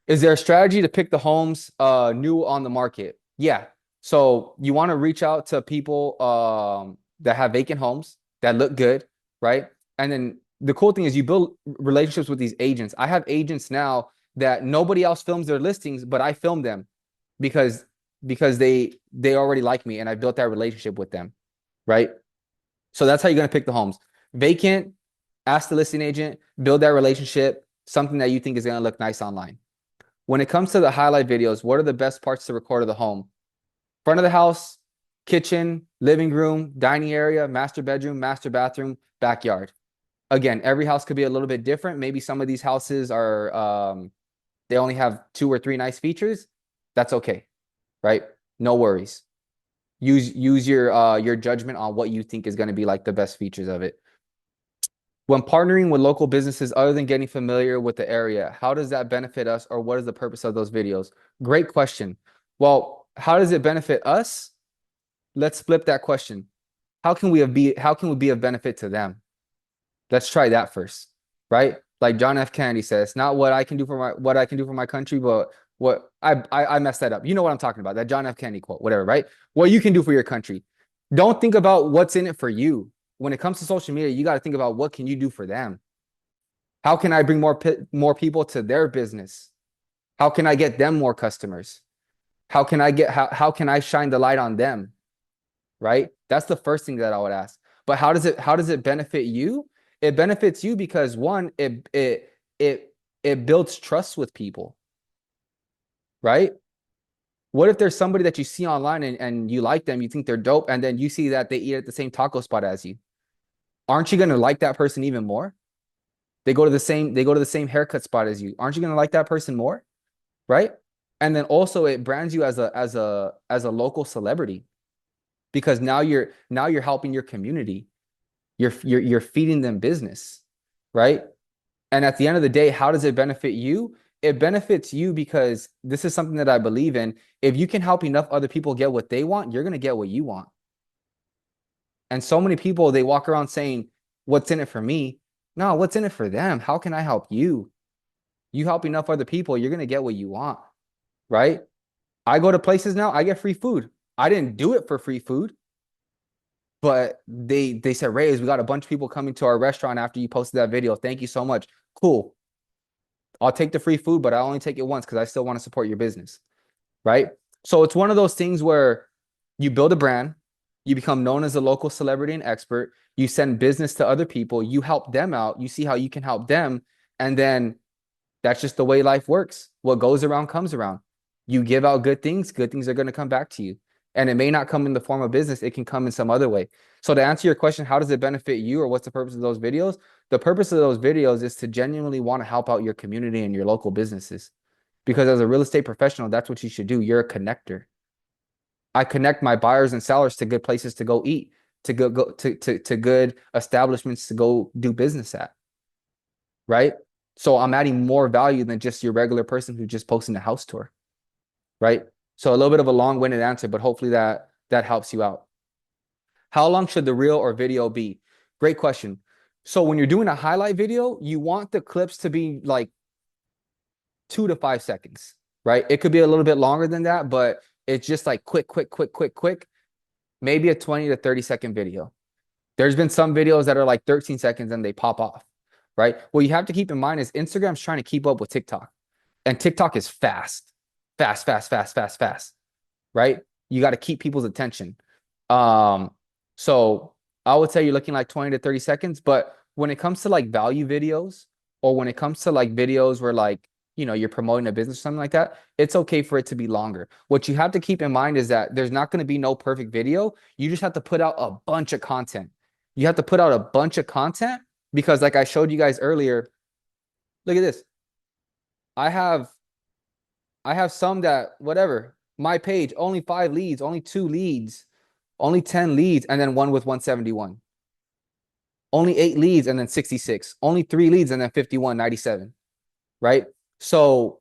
A: Is there a strategy to pick the homes new on the market? Yeah. So you want to reach out to people that have vacant homes that look good, right? And then the cool thing is you build relationships with these agents. I have agents now that nobody else films their listings, but I film them because they already like me and I built that relationship with them, right? So that's how you're gonna pick the homes. Vacant, ask the listing agent, build that relationship, something that you think is gonna look nice online. When it comes to the highlight videos, what are the best parts to record of the home? Front of the house, kitchen, living room, dining area, master bedroom, master bathroom, backyard. Again, every house could be a little bit different. Maybe some of these houses are they only have 2 or 3 nice features. That's okay, right? No worries. Use your judgment on what you think is going to be like the best features of it. When partnering with local businesses, other than getting familiar with the area, how does that benefit us, or what is the purpose of those videos? Great question. Well, how does it benefit us? Let's flip that question. How can we be of benefit to them? Let's try that first, right? Like John F. Kennedy says, not what I can do for my country, but what I messed that up. You know what I'm talking about, that John F. Kennedy quote, whatever, right? What you can do for your country. Don't think about what's in it for you. When it comes to social media, you got to think about what can you do for them? How can I bring more people to their business? How can I get them more customers? How can I shine the light on them? Right? That's the first thing that I would ask. But how does it benefit you? It benefits you because one, it builds trust with people, right? What if there's somebody that you see online and you like them, you think they're dope, and then you see that they eat at the same taco spot as you? Aren't you gonna like that person even more? They go to the same haircut spot as you. Aren't you gonna like that person more? Right? And then also it brands you as a local celebrity because now you're helping your community. You're feeding them business, right? And at the end of the day, how does it benefit you? It benefits you because this is something that I believe in. If you can help enough other people get what they want, you're going to get what you want. And so many people, they walk around saying, what's in it for me? No, what's in it for them? How can I help you? You help enough other people, you're going to get what you want, right? I go to places now, I get free food. I didn't do it for free food, but they said, Reyes, we got a bunch of people coming to our restaurant after you posted that video. Thank you so much. Cool. I'll take the free food, but I only take it once because I still want to support your business, right? So it's one of those things where you build a brand, you become known as a local celebrity and expert, you send business to other people, you help them out, you see how you can help them, and then that's just the way life works. What goes around comes around. You give out good things are going to come back to you. And it may not come in the form of business, it can come in some other way. So to answer your question, how does it benefit you, or what's the purpose of those videos? The purpose of those videos is to genuinely want to help out your community and your local businesses. Because as a real estate professional, that's what you should do. You're a connector. I connect my buyers and sellers to good places to go eat, to go to good establishments to go do business at, right? So I'm adding more value than just your regular person who's just posting a house tour, right? So a little bit of a long-winded answer, but hopefully that helps you out. How long should the reel or video be? Great question. So when you're doing a highlight video, you want the clips to be like 2 to 5 seconds, right? It could be a little bit longer than that, but it's just like quick, maybe a 20 to 30 second video. There's been some videos that are like 13 seconds and they pop off, right? What you have to keep in mind is Instagram's trying to keep up with TikTok, and TikTok is fast, right? You got to keep people's attention. So I would say you're looking like 20 to 30 seconds, but when it comes to like value videos, or when it comes to like videos where like you're promoting a business or something like that, it's okay for it to be longer. What you have to keep in mind is that there's not going to be no perfect video. You just have to put out a bunch of content. You have to put out a bunch of content because like I showed you guys earlier, look at this. I have I have some that whatever, my page, only 5 leads, only 2 leads, only 10 leads, and then one with 171. Only 8 leads and then 66. Only 3 leads and then 51, 97. Right? So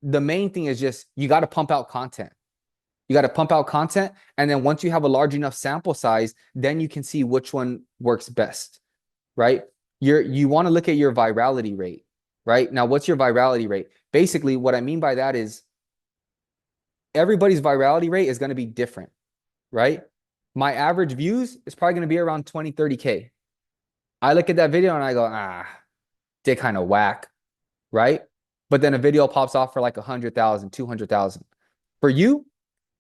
A: the main thing is just you got to pump out content. You got to pump out content. And then once you have a large enough sample size, then you can see which one works best. Right? You want to look at your virality rate. Right? Now, what's your virality rate? Basically, what I mean by that is everybody's virality rate is going to be different. Right? My average views is probably going to be around 20, 30K. I look at that video and I go, they kind of whack. Right? But then a video pops off for like 100,000, 200,000. For you,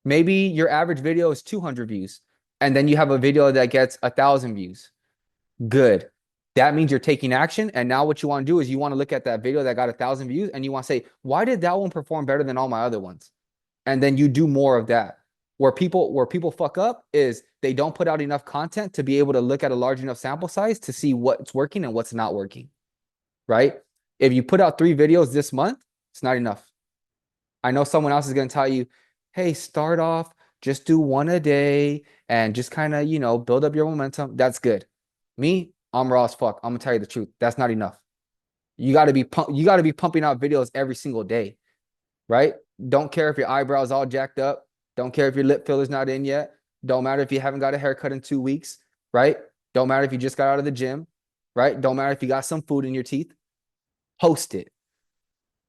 A: maybe your average video is 200 views. And then you have a video that gets 1,000 views. Good. That means you're taking action. And now what you want to do is you want to look at that video that got 1,000 views and you want to say, why did that one perform better than all my other ones? And then you do more of that. Where people fuck up is they don't put out enough content to be able to look at a large enough sample size to see what's working and what's not working. Right? If you put out 3 videos this month, it's not enough. I know someone else is going to tell you, hey, start off, just do one a day and just kind of, build up your momentum. That's good. Me, I'm raw as fuck. I'm gonna tell you the truth. That's not enough. You got to be pumping out videos every single day, right? Don't care if your eyebrows all jacked up. Don't care if your lip filler's not in yet. Don't matter if you haven't got a haircut in 2 weeks, right? Don't matter if you just got out of the gym, right? Don't matter if you got some food in your teeth. Post it.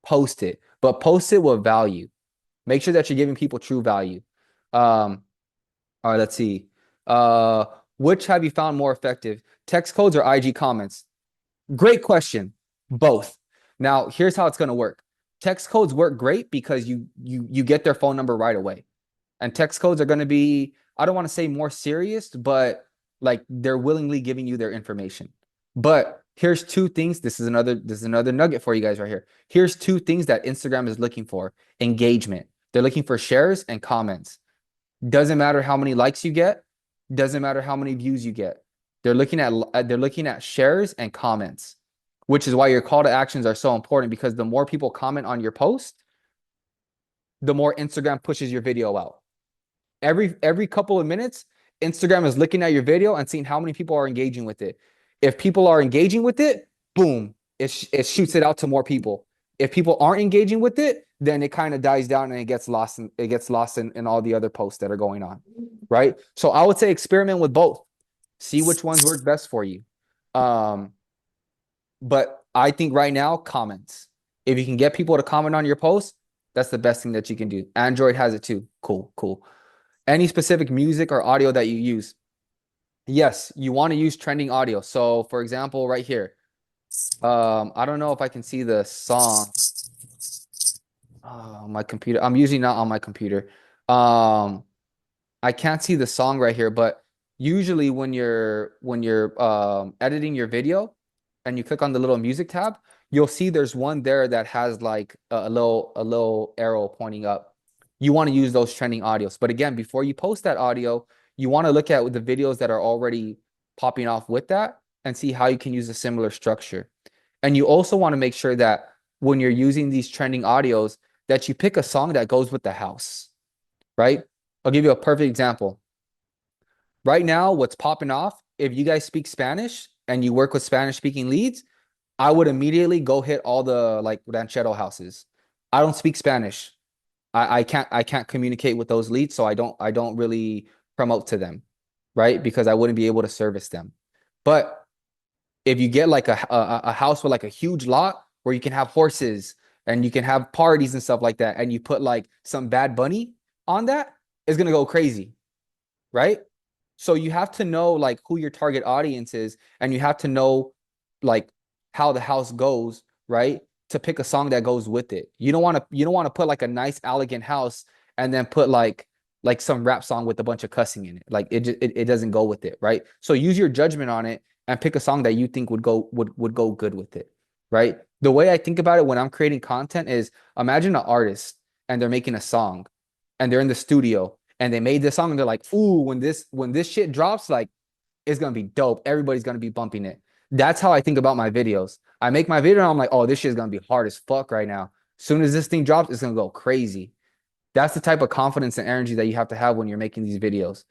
A: Post it. But post it with value. Make sure that you're giving people true value. All right, let's see. Which have you found more effective? Text codes or IG comments? Great question. Both. Now, here's how it's going to work. Text codes work great because you get their phone number right away. And text codes are going to be, I don't want to say more serious, but like they're willingly giving you their information. But here's 2 things. This is another nugget for you guys right here. Here's 2 things that Instagram is looking for. Engagement. They're looking for shares and comments. Doesn't matter how many likes you get. Doesn't matter how many views you get. They're looking at shares and comments, which is why your call to actions are so important because the more people comment on your post, the more Instagram pushes your video out. Every couple of minutes, Instagram is looking at your video and seeing how many people are engaging with it. If people are engaging with it, boom, it shoots it out to more people. If people aren't engaging with it, then it kind of dies down and it gets lost in all the other posts that are going on, right? So I would say experiment with both. See which ones work best for you. But I think right now, comments. If you can get people to comment on your post, that's the best thing that you can do. Android has it too. Cool, cool. Any specific music or audio that you use? Yes, you want to use trending audio. So for example, right here, I don't know if I can see the song. My computer. I'm usually not on my computer. I can't see the song right here, but usually when you're editing your video and you click on the little music tab, you'll see there's one there that has like a little arrow pointing up. You want to use those trending audios. But again, before you post that audio, you want to look at the videos that are already popping off with that and see how you can use a similar structure. And you also want to make sure that when you're using these trending audios, that you pick a song that goes with the house, right? I'll give you a perfect example. Right now, what's popping off, if you guys speak Spanish and you work with Spanish speaking leads, I would immediately go hit all the like ranchero houses. I don't speak Spanish. I can't communicate with those leads, so I don't really promote to them, right? Because I wouldn't be able to service them. But if you get like a house with like a huge lot where you can have horses and you can have parties and stuff like that, and you put like some Bad Bunny on that, it's gonna go crazy, right? So you have to know like who your target audience is, and you have to know like how the house goes, right? To pick a song that goes with it. You don't want to put like a nice elegant house and then put like some rap song with a bunch of cussing in it. Like it doesn't go with it, right? So use your judgment on it and pick a song that you think would go good with it, right? The way I think about it when I'm creating content is imagine an artist and they're making a song and they're in the studio and they made this song and they're like, ooh, when this shit drops, like it's gonna be dope. Everybody's gonna be bumping it. That's how I think about my videos. I make my video and I'm like, oh, this shit is gonna be hard as fuck right now. Soon as this thing drops, it's gonna go crazy. That's the type of confidence and energy that you have to have when you're making these videos,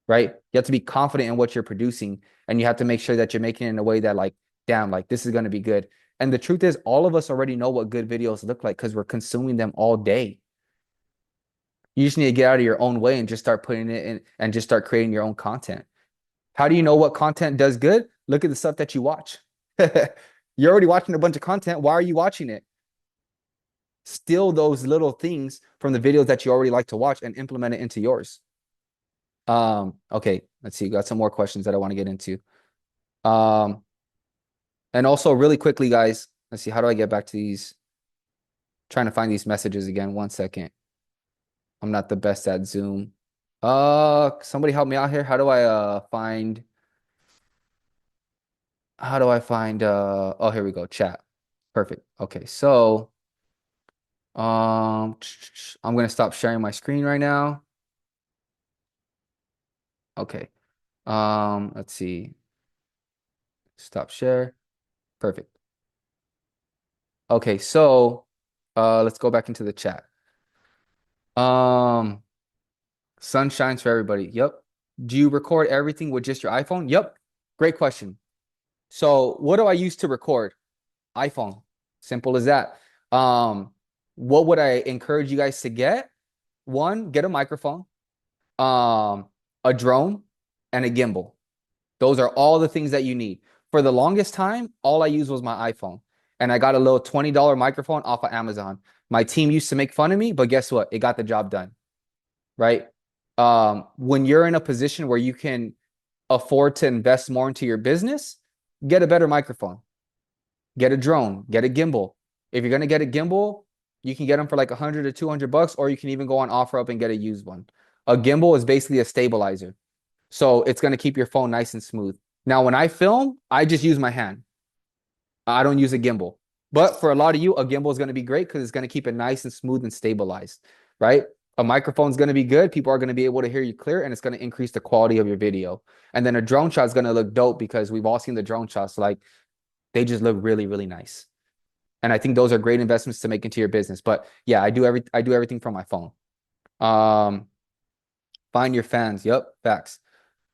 A: right? You have to be confident in what you're producing, and you have to make sure that you're making it in a way that, like, damn, like this is gonna be good. And the truth is, all of us already know what good videos look like because we're consuming them all day. You just need to get out of your own way and just start putting it in and just start creating your own content. How do you know what content does good? Look at the stuff that you watch. You're already watching a bunch of content. Why are you watching it? Steal those little things from the videos that you already like to watch and implement it into yours. Okay, let's see. Got some more questions that I want to get into. Um, and also really quickly, guys, let's see. How do I get back to these? Trying to find these messages again. 1 second. I'm not the best at Zoom. Somebody help me out here. How do I find oh, here we go, chat. Perfect. Okay, so I'm gonna stop sharing my screen right now. Okay. Let's see. Stop share. Perfect. Okay, so let's go back into the chat. Um, sun shines for everybody. Yep. Do you record everything with just your iPhone? Yep. Great question. So what do I use to record? iPhone. Simple as that. Um, what would I encourage you guys to get? One, get a microphone, um, a drone, and a gimbal. Those are all the things that you need. For the longest time, all I used was my iPhone. And I got a little $20 microphone off of Amazon. My team used to make fun of me, but guess what? It got the job done, right? When you're in a position where you can afford to invest more into your business, get a better microphone, get a drone, get a gimbal. If you're gonna get a gimbal, you can get them for like 100 to 200 bucks, or you can even go on OfferUp and get a used one. A gimbal is basically a stabilizer. So it's gonna keep your phone nice and smooth. Now, when I film, I just use my hand. I don't use a gimbal. But for a lot of you, a gimbal is going to be great because it's going to keep it nice and smooth and stabilized, right? A microphone is going to be good. People are going to be able to hear you clear, and it's going to increase the quality of your video. And then a drone shot is going to look dope because we've all seen the drone shots. Like they just look really, really nice. And I think those are great investments to make into your business. But yeah, I do everything from my phone. Um, find your fans. Yep, facts.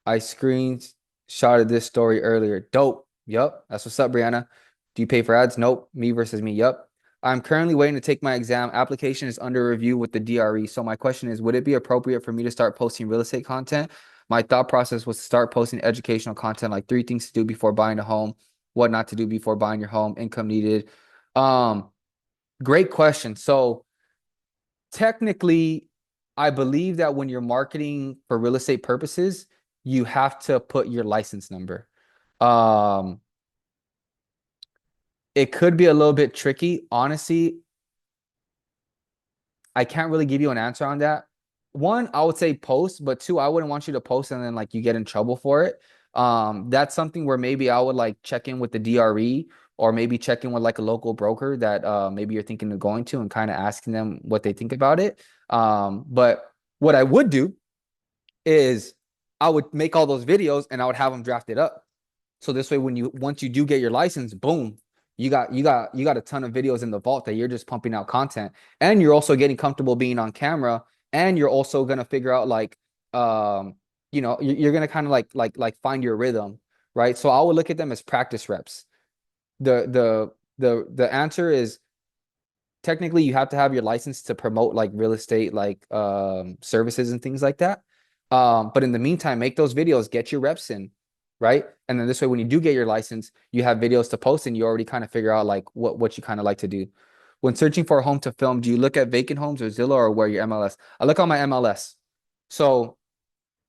A: I screenshotted this story earlier. Dope. Yep. That's what's up, Brianna. Do you pay for ads? Nope. Me versus me. Yep. I'm currently waiting to take my exam. Application is under review with the DRE. So my question is, would it be appropriate for me to start posting real estate content? My thought process was to start posting educational content, like 3 things to do before buying a home, what not to do before buying your home, income needed. Um, Great question. So technically, I believe that when you're marketing for real estate purposes, you have to put your license number. Um, it could be a little bit tricky. Honestly, I can't really give you an answer on that. One, I would say post, but two, I wouldn't want you to post and then like you get in trouble for it. That's something where maybe I would like check in with the DRE or maybe check in with like a local broker that maybe you're thinking of going to and kind of asking them what they think about it. But what I would do is I would make all those videos and I would have them drafted up. So this way, when you once you do get your license, boom, you got a ton of videos in the vault that you're just pumping out content, and you're also getting comfortable being on camera, and you're also gonna figure out like, you're gonna kind of like find your rhythm, right? So I would look at them as practice reps. The answer is technically you have to have your license to promote like real estate like services and things like that. But in the meantime, make those videos, get your reps in, right? And then this way, when you do get your license, you have videos to post and you already kind of figure out like what you kind of like to do. When searching for a home to film, do you look at vacant homes or Zillow or where your MLS? I look on my MLS. So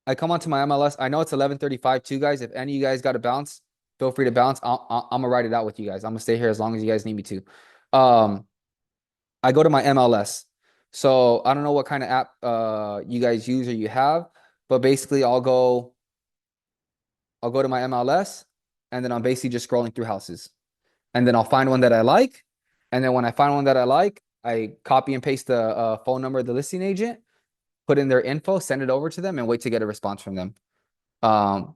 A: I come onto my MLS. I know it's 11:35 too, guys. If any of you guys got to bounce, feel free to bounce. I'm gonna ride it out with you guys. I'm gonna stay here as long as you guys need me to. Um, I go to my MLS. So I don't know what kind of app you guys use or you have, but basically I'll go to my MLS and then I'm basically just scrolling through houses. and then I'll find one that I like. And then when I find one that I like, I copy and paste the phone number of the listing agent, put in their info, send it over to them, and wait to get a response from them. Um,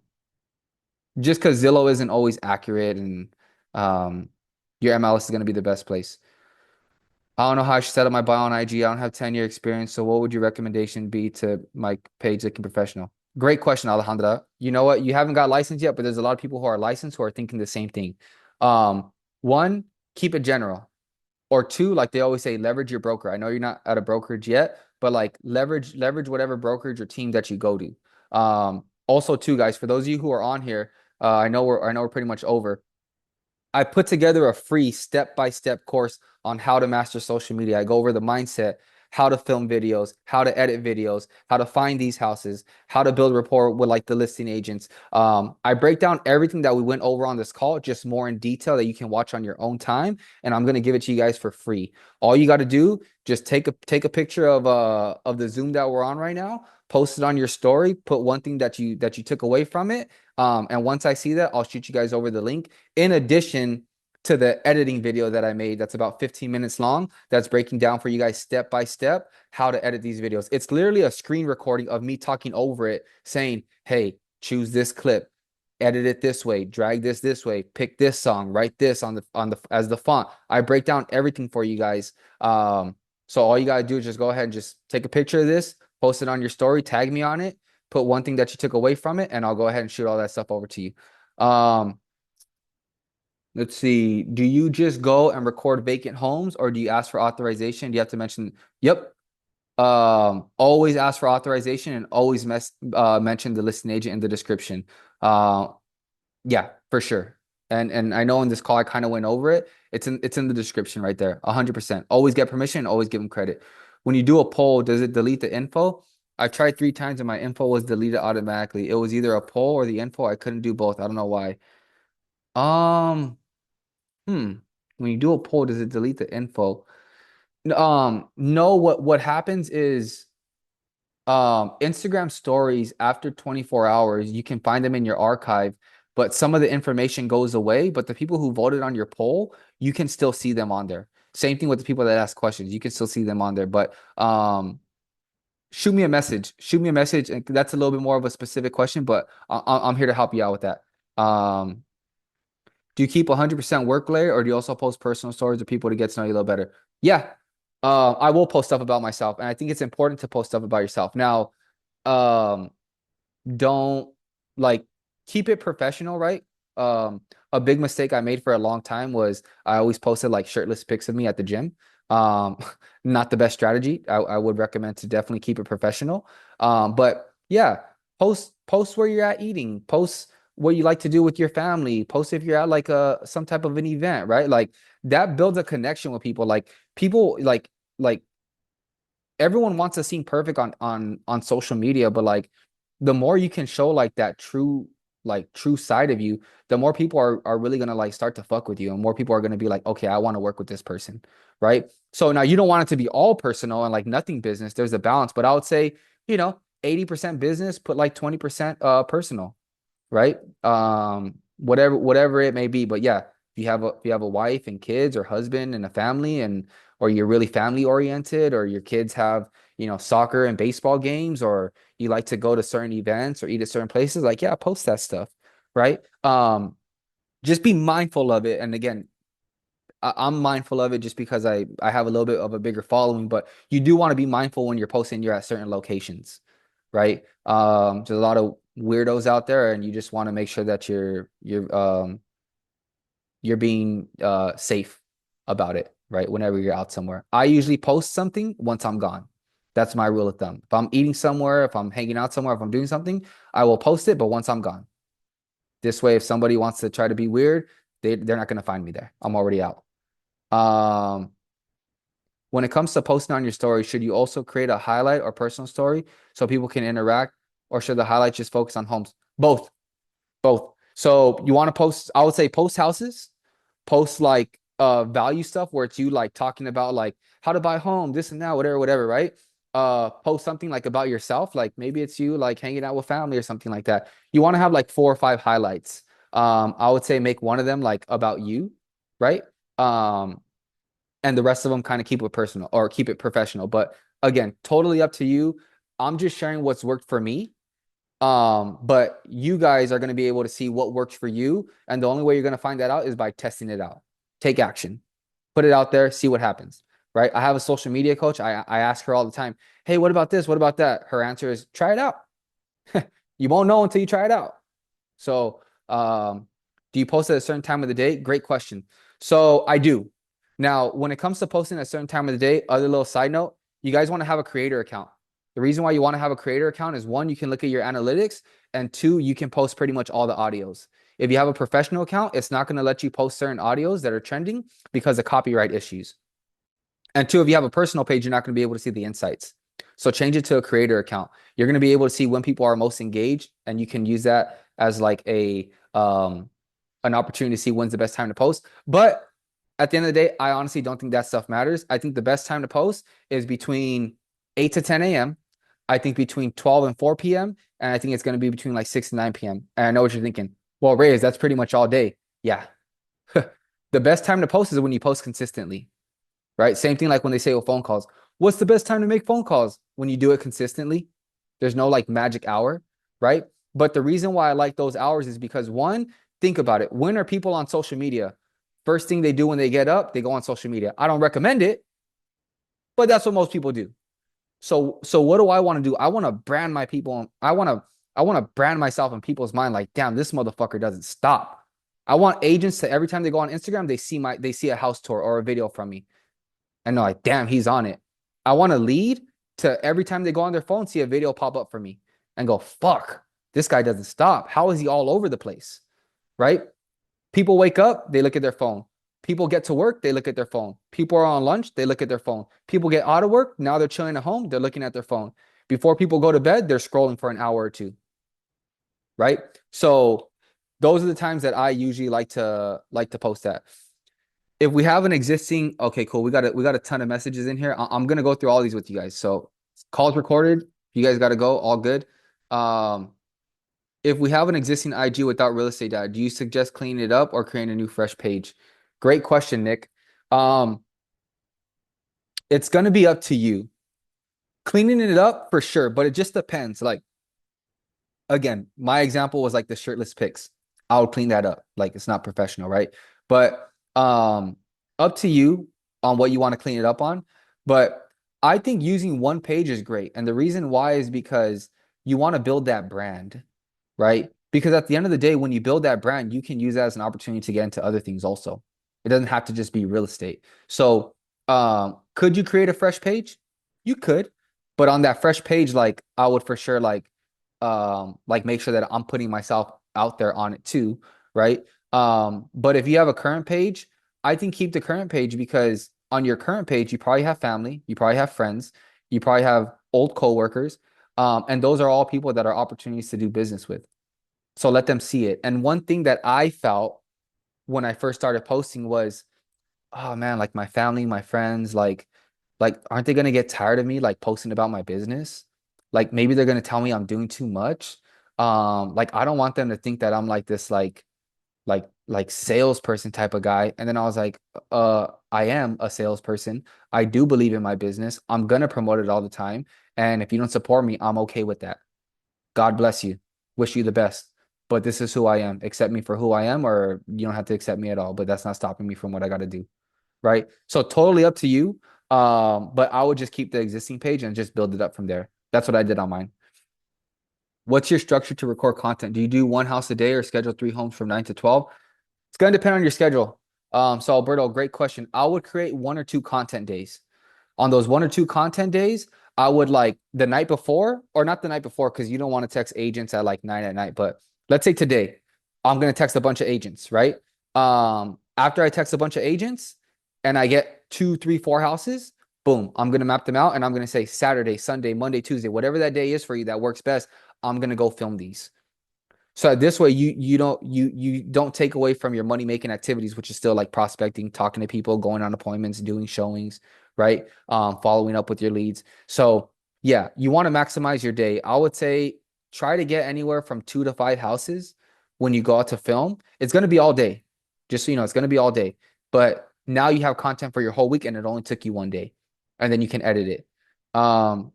A: just because Zillow isn't always accurate, and um, your MLS is going to be the best place. I don't know how I should set up my bio on IG. I don't have 10-year experience. So what would your recommendation be to my page looking professional? Great question, Alejandra. You know what? You haven't got licensed yet, but there's a lot of people who are licensed who are thinking the same thing. Um, One, keep it general. Or two, like they always say, leverage your broker. I know you're not at a brokerage yet, but like leverage whatever brokerage or team that you go to. Also, too, guys, for those of you who are on here, I know we're pretty much over. I put together a free step-by-step course on how to master social media. I go over the mindset, how to film videos, how to edit videos, how to find these houses, how to build rapport with like the listing agents. I break down everything that we went over on this call, just more in detail that you can watch on your own time. And I'm gonna give it to you guys for free. All you got to do, just take a picture of the Zoom that we're on right now, post it on your story, put one thing that you took away from it. And once I see that, I'll shoot you guys over the link in addition to the editing video that I made that's about 15 minutes long, that's breaking down for you guys step by step how to edit these videos. It's literally a screen recording of me talking over it, saying, hey, choose this clip, edit it this way, drag this way, pick this song, write this on the as the font. I break down everything for you guys. So all you gotta do is just go ahead and just take a picture of this, post it on your story, tag me on it, put one thing that you took away from it, and I'll go ahead and shoot all that stuff over to you. Um, Let's see. Do you just go and record vacant homes, or do you ask for authorization? Do you have to mention? Yep. Always ask for authorization, and always mention the listing agent in the description. Uh, yeah, for sure. And I know in this call I kind of went over it. It's in the description right there. 100%. Always get permission, always give them credit. When you do a poll, does it delete the info? I tried 3 times and my info was deleted automatically. It was either a poll or the info. I couldn't do both. I don't know why. Um, Hmm. When you do a poll, does it delete the info? No, what happens is Instagram stories after 24 hours, you can find them in your archive, but some of the information goes away, but the people who voted on your poll, you can still see them on there. Same thing with the people that ask questions. You can still see them on there, but shoot me a message. Shoot me a message, and that's a little bit more of a specific question, but I'm here to help you out with that. Um Do you keep 100% work layer, or do you also post personal stories of people to get to know you a little better? Yeah. I will post stuff about myself, and I think it's important to post stuff about yourself. Now, um, don't like keep it professional, right? A big mistake I made for a long time was I always posted like shirtless pics of me at the gym. Um, Not the best strategy. I would recommend to definitely keep it professional. But yeah, post where you're at eating, post what you like to do with your family, post if you're at like a some type of an event, right? Like that builds a connection with people. Like people like everyone wants to seem perfect on social media, but like the more you can show like that true side of you, the more people are really gonna like start to fuck with you, and more people are gonna be like, okay, I want to work with this person, right? So now you don't want it to be all personal and like nothing business. There's a balance, but I would say, 80% business, put like 20% personal, right? Whatever it may be. But yeah, if you have a wife and kids or husband and a family, and or you're really family oriented, or your kids have, soccer and baseball games, or you like to go to certain events or eat at certain places, like yeah, post that stuff, right? Just be mindful of it. And again, I'm mindful of it just because I have a little bit of a bigger following, but you do want to be mindful when you're posting you're at certain locations, right? There's a lot of weirdos out there, and you just want to make sure that you're being safe about it, right? Whenever you're out somewhere. I usually post something once I'm gone. That's my rule of thumb. If I'm eating somewhere, if I'm hanging out somewhere, if I'm doing something, I will post it, but once I'm gone. This way, if somebody wants to try to be weird, they're not going to find me there. I'm already out. Um, when it comes to posting on your story, should you also create a highlight or personal story so people can interact, or should the highlight just focus on homes? Both, both. So you want to post, I would say post houses, post like value stuff where it's you like talking about like how to buy a home, this and that, whatever, right? Post something like about yourself, like maybe it's you like hanging out with family or something like that. You want to have like 4 or 5 highlights. I would say make one of them like about you, right? Um, and the rest of them kind of keep it personal or keep it professional. But again, totally up to you. I'm just sharing what's worked for me. But you guys are going to be able to see what works for you. And the only way you're going to find that out is by testing it out. Take action, put it out there, see what happens. Right. I have a social media coach. I ask her all the time, hey, what about this? What about that? Her answer is try it out. You won't know until you try it out. So, do you post at a certain time of the day? Great question. So I do. Now, when it comes to posting at a certain time of the day, other little side note, you guys want to have a creator account. The reason why you want to have a creator account is one, you can look at your analytics, and two, you can post pretty much all the audios. If you have a professional account, it's not going to let you post certain audios that are trending because of copyright issues. And two, if you have a personal page, you're not going to be able to see the insights. So change it to a creator account. You're going to be able to see when people are most engaged, and you can use that as like a an opportunity to see when's the best time to post. But at the end of the day, I honestly don't think that stuff matters. I think the best time to post is between 8 to 10 a.m. I think between 12 and 4 p.m. And I think it's going to be between like 6 and 9 p.m. And I know what you're thinking. Well, Reyes, that's pretty much all day. Yeah. The best time to post is when you post consistently, right? Same thing like when they say with phone calls. What's the best time to make phone calls? When you do it consistently. There's no like magic hour, right? But the reason why I like those hours is because one, think about it. When are people on social media? First thing they do when they get up, they go on social media. I don't recommend it, but that's what most people do. So what do I want to do? I want to brand my people. I want to brand myself in people's mind like, damn, this motherfucker doesn't stop. I want agents to every time they go on Instagram, they see a house tour or a video from me. And they're like, damn, he's on it. I want to lead to every time they go on their phone, see a video pop up for me and go, fuck, this guy doesn't stop. How is he all over the place? Right? People wake up, they look at their phone. People get to work, they look at their phone. People are on lunch, they look at their phone. People get out of work, now they're chilling at home, they're looking at their phone. Before people go to bed, they're scrolling for an hour or two, right? So those are the times that I usually like to post at. If we have an existing, okay, cool. We got a ton of messages in here. I'm gonna go through all these with you guys. So calls recorded. You guys got to go. All good. Um, if we have an existing IG without real estate data, do you suggest cleaning it up or creating a new fresh page? Great question, Nick. Um, it's gonna be up to you. Cleaning it up for sure, but it just depends. Like again, my example was like the shirtless pics. I would clean that up. Like it's not professional, right? But up to you on what you want to clean it up on. But I think using one page is great. And the reason why is because you want to build that brand, right? Because at the end of the day, when you build that brand, you can use that as an opportunity to get into other things also. It doesn't have to just be real estate. So, could you create a fresh page? You could, but on that fresh page, like I would for sure like make sure that I'm putting myself out there on it too, right? But if you have a current page, I think keep the current page because on your current page, you probably have family, you probably have friends, you probably have old coworkers, and those are all people that are opportunities to do business with. So let them see it. And one thing that I felt when I first started posting was, oh man, like my family, my friends, like aren't they gonna get tired of me like posting about my business? Like maybe they're gonna tell me I'm doing too much. Like I don't want them to think that I'm like this like salesperson type of guy. And then I was like, I am a salesperson. I do believe in my business. I'm gonna promote it all the time. And if you don't support me, I'm okay with that. God bless you. Wish you the best. But this is who I am. Accept me for who I am, or you don't have to accept me at all. But that's not stopping me from what I got to do. Right. So totally up to you. But I would just keep the existing page and just build it up from there. That's what I did on mine. What's your structure to record content? Do you do one house a day or schedule 3 homes from 9 to 12? It's going to depend on your schedule. So Alberto, great question. I would create 1 or 2 content days. On those 1 or 2 content days, I would like the night before, or not the night before, because you don't want to text agents at like 9 at night. But let's say today, I'm going to text a bunch of agents, right? After I text a bunch of agents and I get 2, 3, 4 houses, boom, I'm going to map them out and I'm going to say Saturday, Sunday, Monday, Tuesday, whatever that day is for you that works best. I'm going to go film these. So this way you don't take away from your money making activities, which is still like prospecting, talking to people, going on appointments, doing showings, right? Following up with your leads. So yeah, you want to maximize your day. I would say try to get anywhere from 2 to 5 houses when you go out to film. It's going to be all day. Just so you know, it's going to be all day. but now you have content for your whole week and it only took you 1 day, and then you can edit it. Um,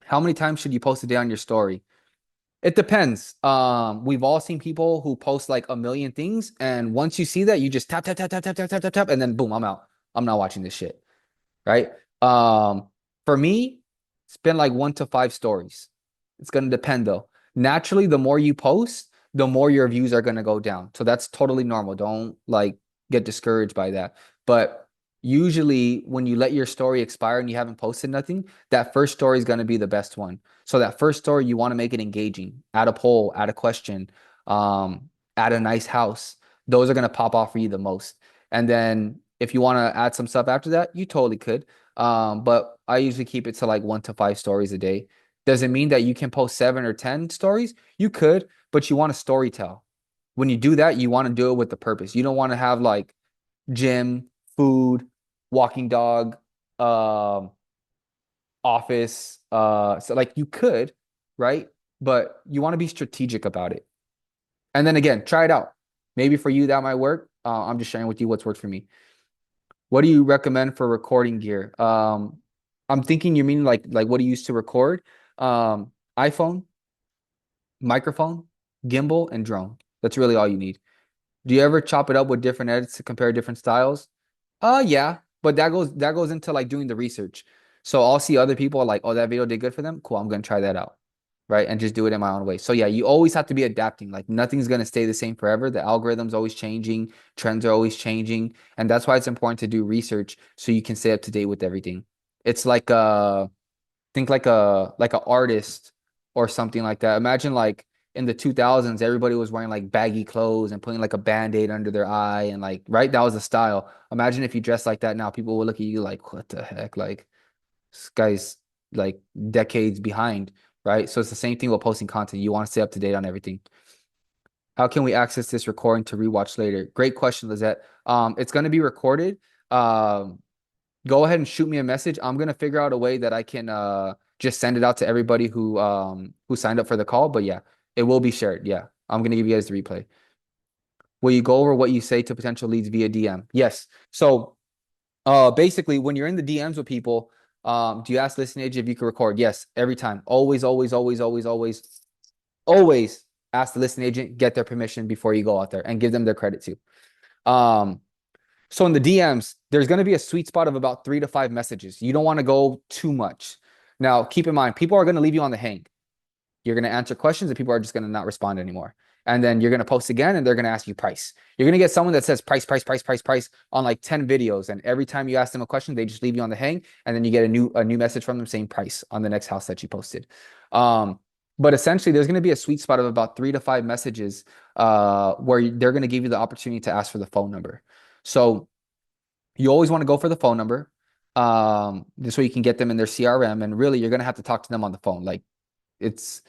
A: how many times should you post a day on your story? It depends. We've all seen people who post like a million things, and once you see that, you just tap, tap, tap, tap, tap, tap, tap, tap, tap, and then boom, I'm out. I'm not watching this shit, right? Um, for me, it's been like 1 to 5 stories. It's gonna depend though. Naturally, the more you post, the more your views are gonna go down. So that's totally normal. Don't like get discouraged by that. But usually when you let your story expire and you haven't posted nothing, that first story is gonna be the best one. So that first story, you want to make it engaging. Add a poll, add a question, add a nice house. Those are gonna pop off for you the most. And then if you want to add some stuff after that, you totally could. But I usually keep it to like 1 to 5 stories a day. Does it mean that you can post 7 or 10 stories? You could, but you want to story tell. When you do that, you want to do it with the purpose. You don't want to have like gym, food, walking dog, um, office. So like you could, right? But you want to be strategic about it. And then again, try it out. Maybe for you that might work. I'm just sharing with you what's worked for me. What do you recommend for recording gear? I'm thinking you mean like what do you use to record? iPhone, microphone, gimbal, and drone. That's really all you need. Do you ever chop it up with different edits to compare different styles? Yeah, but that goes into like doing the research. So I'll see other people like, oh, that video did good for them. Cool, I'm gonna try that out. Right. And just do it in my own way. So yeah, you always have to be adapting. Like nothing's gonna stay the same forever. The algorithm's always changing, trends are always changing. And that's why it's important to do research so you can stay up to date with everything. It's like think like a artist or something like that. Imagine like in the 2000s, everybody was wearing like baggy clothes and putting like a band-aid under their eye and like, right? That was the style. Imagine if you dress like that now, people will look at you like, what the heck? Like this guy's like decades behind, right? So it's the same thing with posting content. You want to stay up to date on everything. How can we access this recording to rewatch later? Great question, Lizette. It's going to be recorded. Um, Go ahead and shoot me a message. I'm gonna figure out a way that I can just send it out to everybody who signed up for the call. But yeah, it will be shared. Yeah. I'm gonna give you guys the replay. Will you go over what you say to potential leads via DM? Yes. So basically when you're in the DMs with people, do you ask listing agent if you can record? Yes, every time. Always, always, always, always, always, always ask the listing agent, get their permission before you go out there and give them their credit too. Um, So in the DMs, there's going to be a sweet spot of about 3 to 5 messages. You don't want to go too much. Now, keep in mind, people are going to leave you on the hang. You're going to answer questions and people are just going to not respond anymore. And then you're going to post again and they're going to ask you price. You're going to get someone that says price, price, price, price, price on like 10 videos. And every time you ask them a question, they just leave you on the hang. And then you get a new message from them saying price on the next house that you posted. Um, but essentially, there's going to be a sweet spot of about 3 to 5 messages where they're going to give you the opportunity to ask for the phone number. So you always want to go for the phone number. This way you can get them in their CRM. And really, you're going to have to talk to them on the phone. Like it's,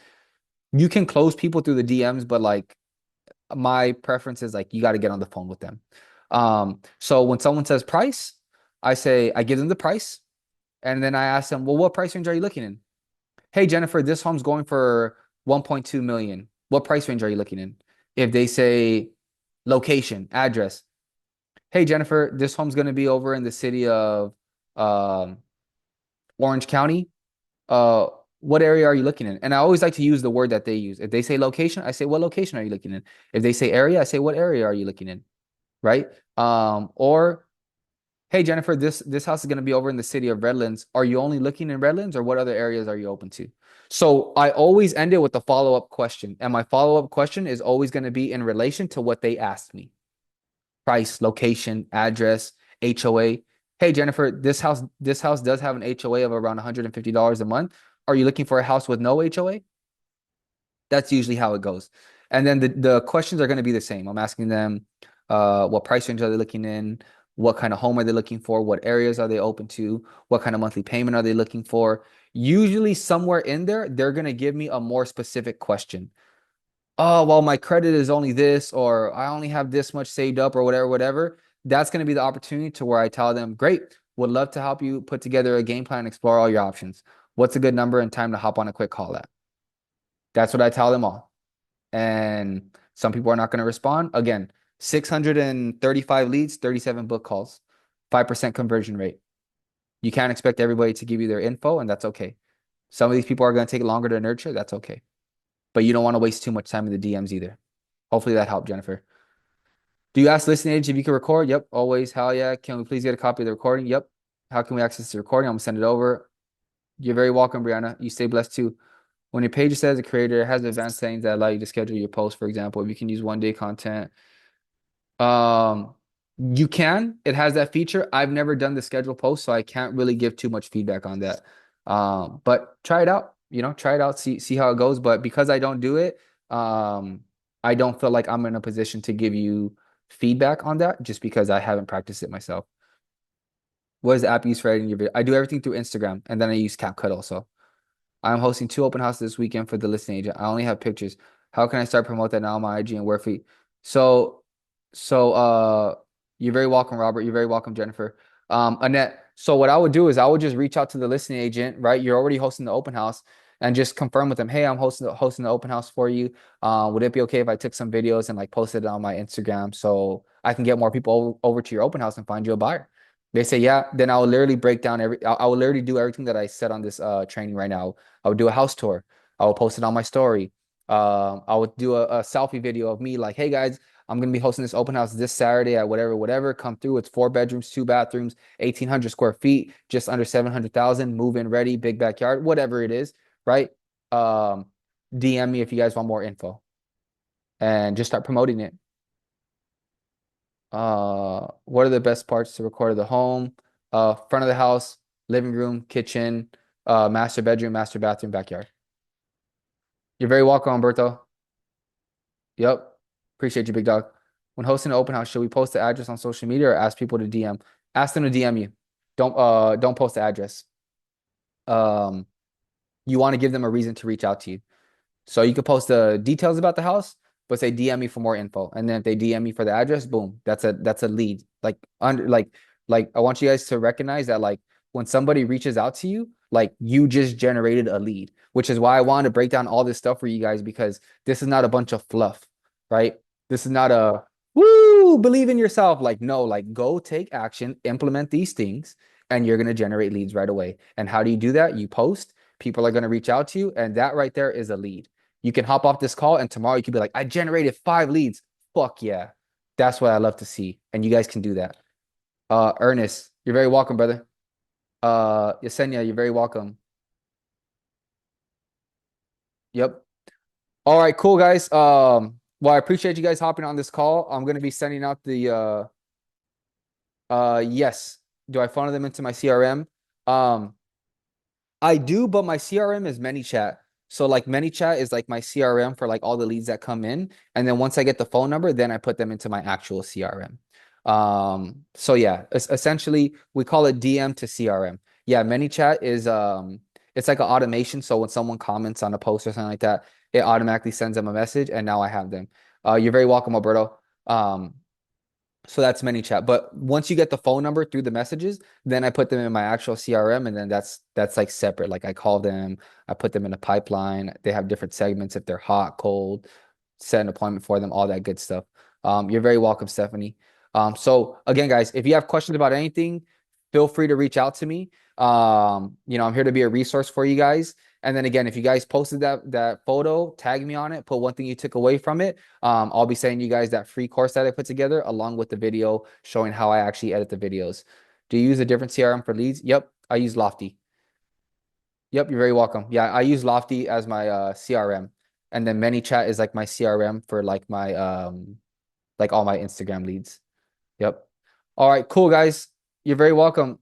A: you can close people through the DMs, but like my preference is like, you got to get on the phone with them. So when someone says price, I give them the price. And then I ask them, well, what price range are you looking in? Hey, Jennifer, this home's going for 1.2 million. What price range are you looking in? If they say location, address, hey Jennifer, this home's going to be over in the city of um, Orange County. Uh, what area are you looking in? And I always like to use the word that they use. If they say location, I say, what location are you looking in? If they say area, I say, what area are you looking in? Right? Or hey Jennifer, this house is going to be over in the city of Redlands. Are you only looking in Redlands, or what other areas are you open to? So I always end it with a follow-up question, and my follow-up question is always going to be in relation to what they asked me: price, location, address, HOA. Hey Jennifer, this house does have an HOA of around $150 a month. Are you looking for a house with no HOA? That's usually how it goes. And then the questions are going to be the same. I'm asking them what price range are they looking in? What kind of home are they looking for? What areas are they open to? What kind of monthly payment are they looking for? Usually somewhere in there, they're going to give me a more specific question. Oh, well, my credit is only this, or I only have this much saved up, or whatever, whatever. That's going to be the opportunity to where I tell them, great, would love to help you put together a game plan and explore all your options. What's a good number and time to hop on a quick call at? That's what I tell them all. And some people are not going to respond. Again, 635 leads, 37 book calls, 5% conversion rate. You can't expect everybody to give you their info, and that's okay. Some of these people are going to take longer to nurture. That's okay. But you don't want to waste too much time in the DMs either. Hopefully that helped, Jennifer. Do you ask listening agent if you can record? Yep, always. Hell yeah. Can we please get a copy of the recording? Yep. How can we access the recording? I'm gonna send it over. You're very welcome, Brianna. You stay blessed too. When your page says a creator, it has advanced settings that allow you to schedule your post, for example. If you can use 1 day content. Um, you can. It has that feature. I've never done the schedule post, so I can't really give too much feedback on that. But try it out. Try it out, see how it goes. But because I don't do it, I don't feel like I'm in a position to give you feedback on that just because I haven't practiced it myself. What is the app you use for editing your video? I do everything through Instagram, and then I use CapCut also. I'm hosting 2 open houses this weekend for the listing agent. I only have pictures. How can I start promote that now on my IG and where for you? So, so you're very welcome, Robert. You're very welcome, Jennifer. Annette. So what I would do is I would just reach out to the listing agent, right? You're already hosting the open house and just confirm with them, hey, I'm hosting the open house for you. Would it be okay if I took some videos and like posted it on my Instagram so I can get more people over to your open house and find you a buyer? They say, yeah, then I will literally break down I will literally do everything that I said on this training right now. I would do a house tour. I will post it on my story. I would do a selfie video of me like, hey guys, I'm gonna be hosting this open house this Saturday at whatever. Come through. It's 4 bedrooms, 2 bathrooms, 1,800 square feet, just under 700,000. Move in ready, big backyard, whatever it is, right? Um, DM me if you guys want more info, and just start promoting it. What are the best parts to record of the home? Front of the house, living room, kitchen, master bedroom, master bathroom, backyard. You're very welcome, Umberto. Yep. Appreciate you, big dog. When hosting an open house, should we post the address on social media or ask people to DM? Ask them to DM you. Don't post the address. Um, you want to give them a reason to reach out to you. So you could post the details about the house, but say DM me for more info. And then if they DM me for the address, boom, that's a lead. Like I want you guys to recognize that like when somebody reaches out to you, like you just generated a lead, which is why I wanted to break down all this stuff for you guys because this is not a bunch of fluff, right? This is not a woo, believe in yourself. Like, no, like go take action, implement these things, and you're gonna generate leads right away. And how do you do that? You post, people are gonna reach out to you, and that right there is a lead. You can hop off this call and tomorrow you could be like, I generated 5 leads. Fuck yeah. That's what I love to see. And you guys can do that. Ernest, you're very welcome, brother. Yesenia, you're very welcome. Yep. All right, cool, guys. Well, I appreciate you guys hopping on this call. I'm gonna be sending out the yes. Do I funnel them into my CRM? Um, I do, but my CRM is ManyChat. So like ManyChat is like my CRM for like all the leads that come in. And then once I get the phone number, then I put them into my actual CRM. So yeah, essentially we call it DM to CRM. Yeah, ManyChat is it's like an automation. So when someone comments on a post or something like that, it automatically sends them a message and now I have them. You're very welcome, Alberto. So that's ManyChat. But once you get the phone number through the messages, then I put them in my actual CRM, and then that's like separate. Like I call them, I put them in a pipeline. They have different segments if they're hot, cold, set an appointment for them, all that good stuff. You're very welcome, Stephanie. So again, guys, if you have questions about anything, feel free to reach out to me. I'm here to be a resource for you guys. And then again, if you guys posted that photo, tag me on it, put one thing you took away from it. I'll be sending you guys that free course that I put together along with the video showing how I actually edit the videos. Do you use a different CRM for leads? Yep, I use Lofty. Yep, you're very welcome. Yeah, I use Lofty as my CRM. And then ManyChat is like my CRM for like all my Instagram leads. Yep. All right, cool guys. You're very welcome.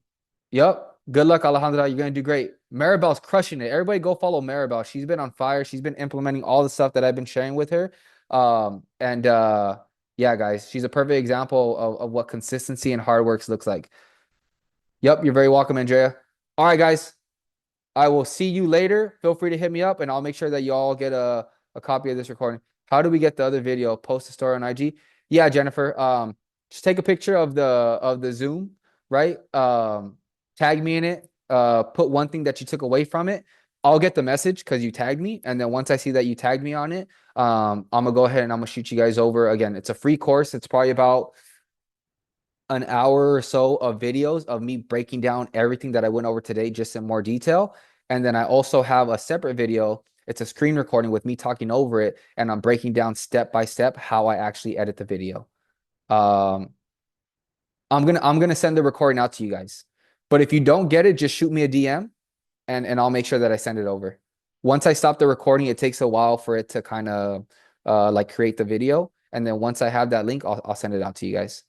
A: Yep. Good luck, Alejandra. You're gonna do great. Maribel's crushing it. Everybody go follow Maribel. She's been on fire. She's been implementing all the stuff that I've been sharing with her. And yeah, guys, she's a perfect example of what consistency and hard work looks like. Yep, you're very welcome, Andrea. All right, guys. I will see you later. Feel free to hit me up and I'll make sure that you all get a copy of this recording. How do we get the other video? Post a story on IG. Yeah, Jennifer. Just take a picture of the Zoom, right? Tag me in it. Put one thing that you took away from it. I'll get the message because you tagged me. And then once I see that you tagged me on it, I'm gonna go ahead and I'm gonna shoot you guys over. Again, it's a free course. It's probably about an hour or so of videos of me breaking down everything that I went over today, just in more detail. And then I also have a separate video. It's a screen recording with me talking over it, and I'm breaking down step by step how I actually edit the video. Um, I'm gonna send the recording out to you guys. But if you don't get it, just shoot me a DM and I'll make sure that I send it over. Once I stop the recording, it takes a while for it to kind of like create the video. And then once I have that link, I'll send it out to you guys.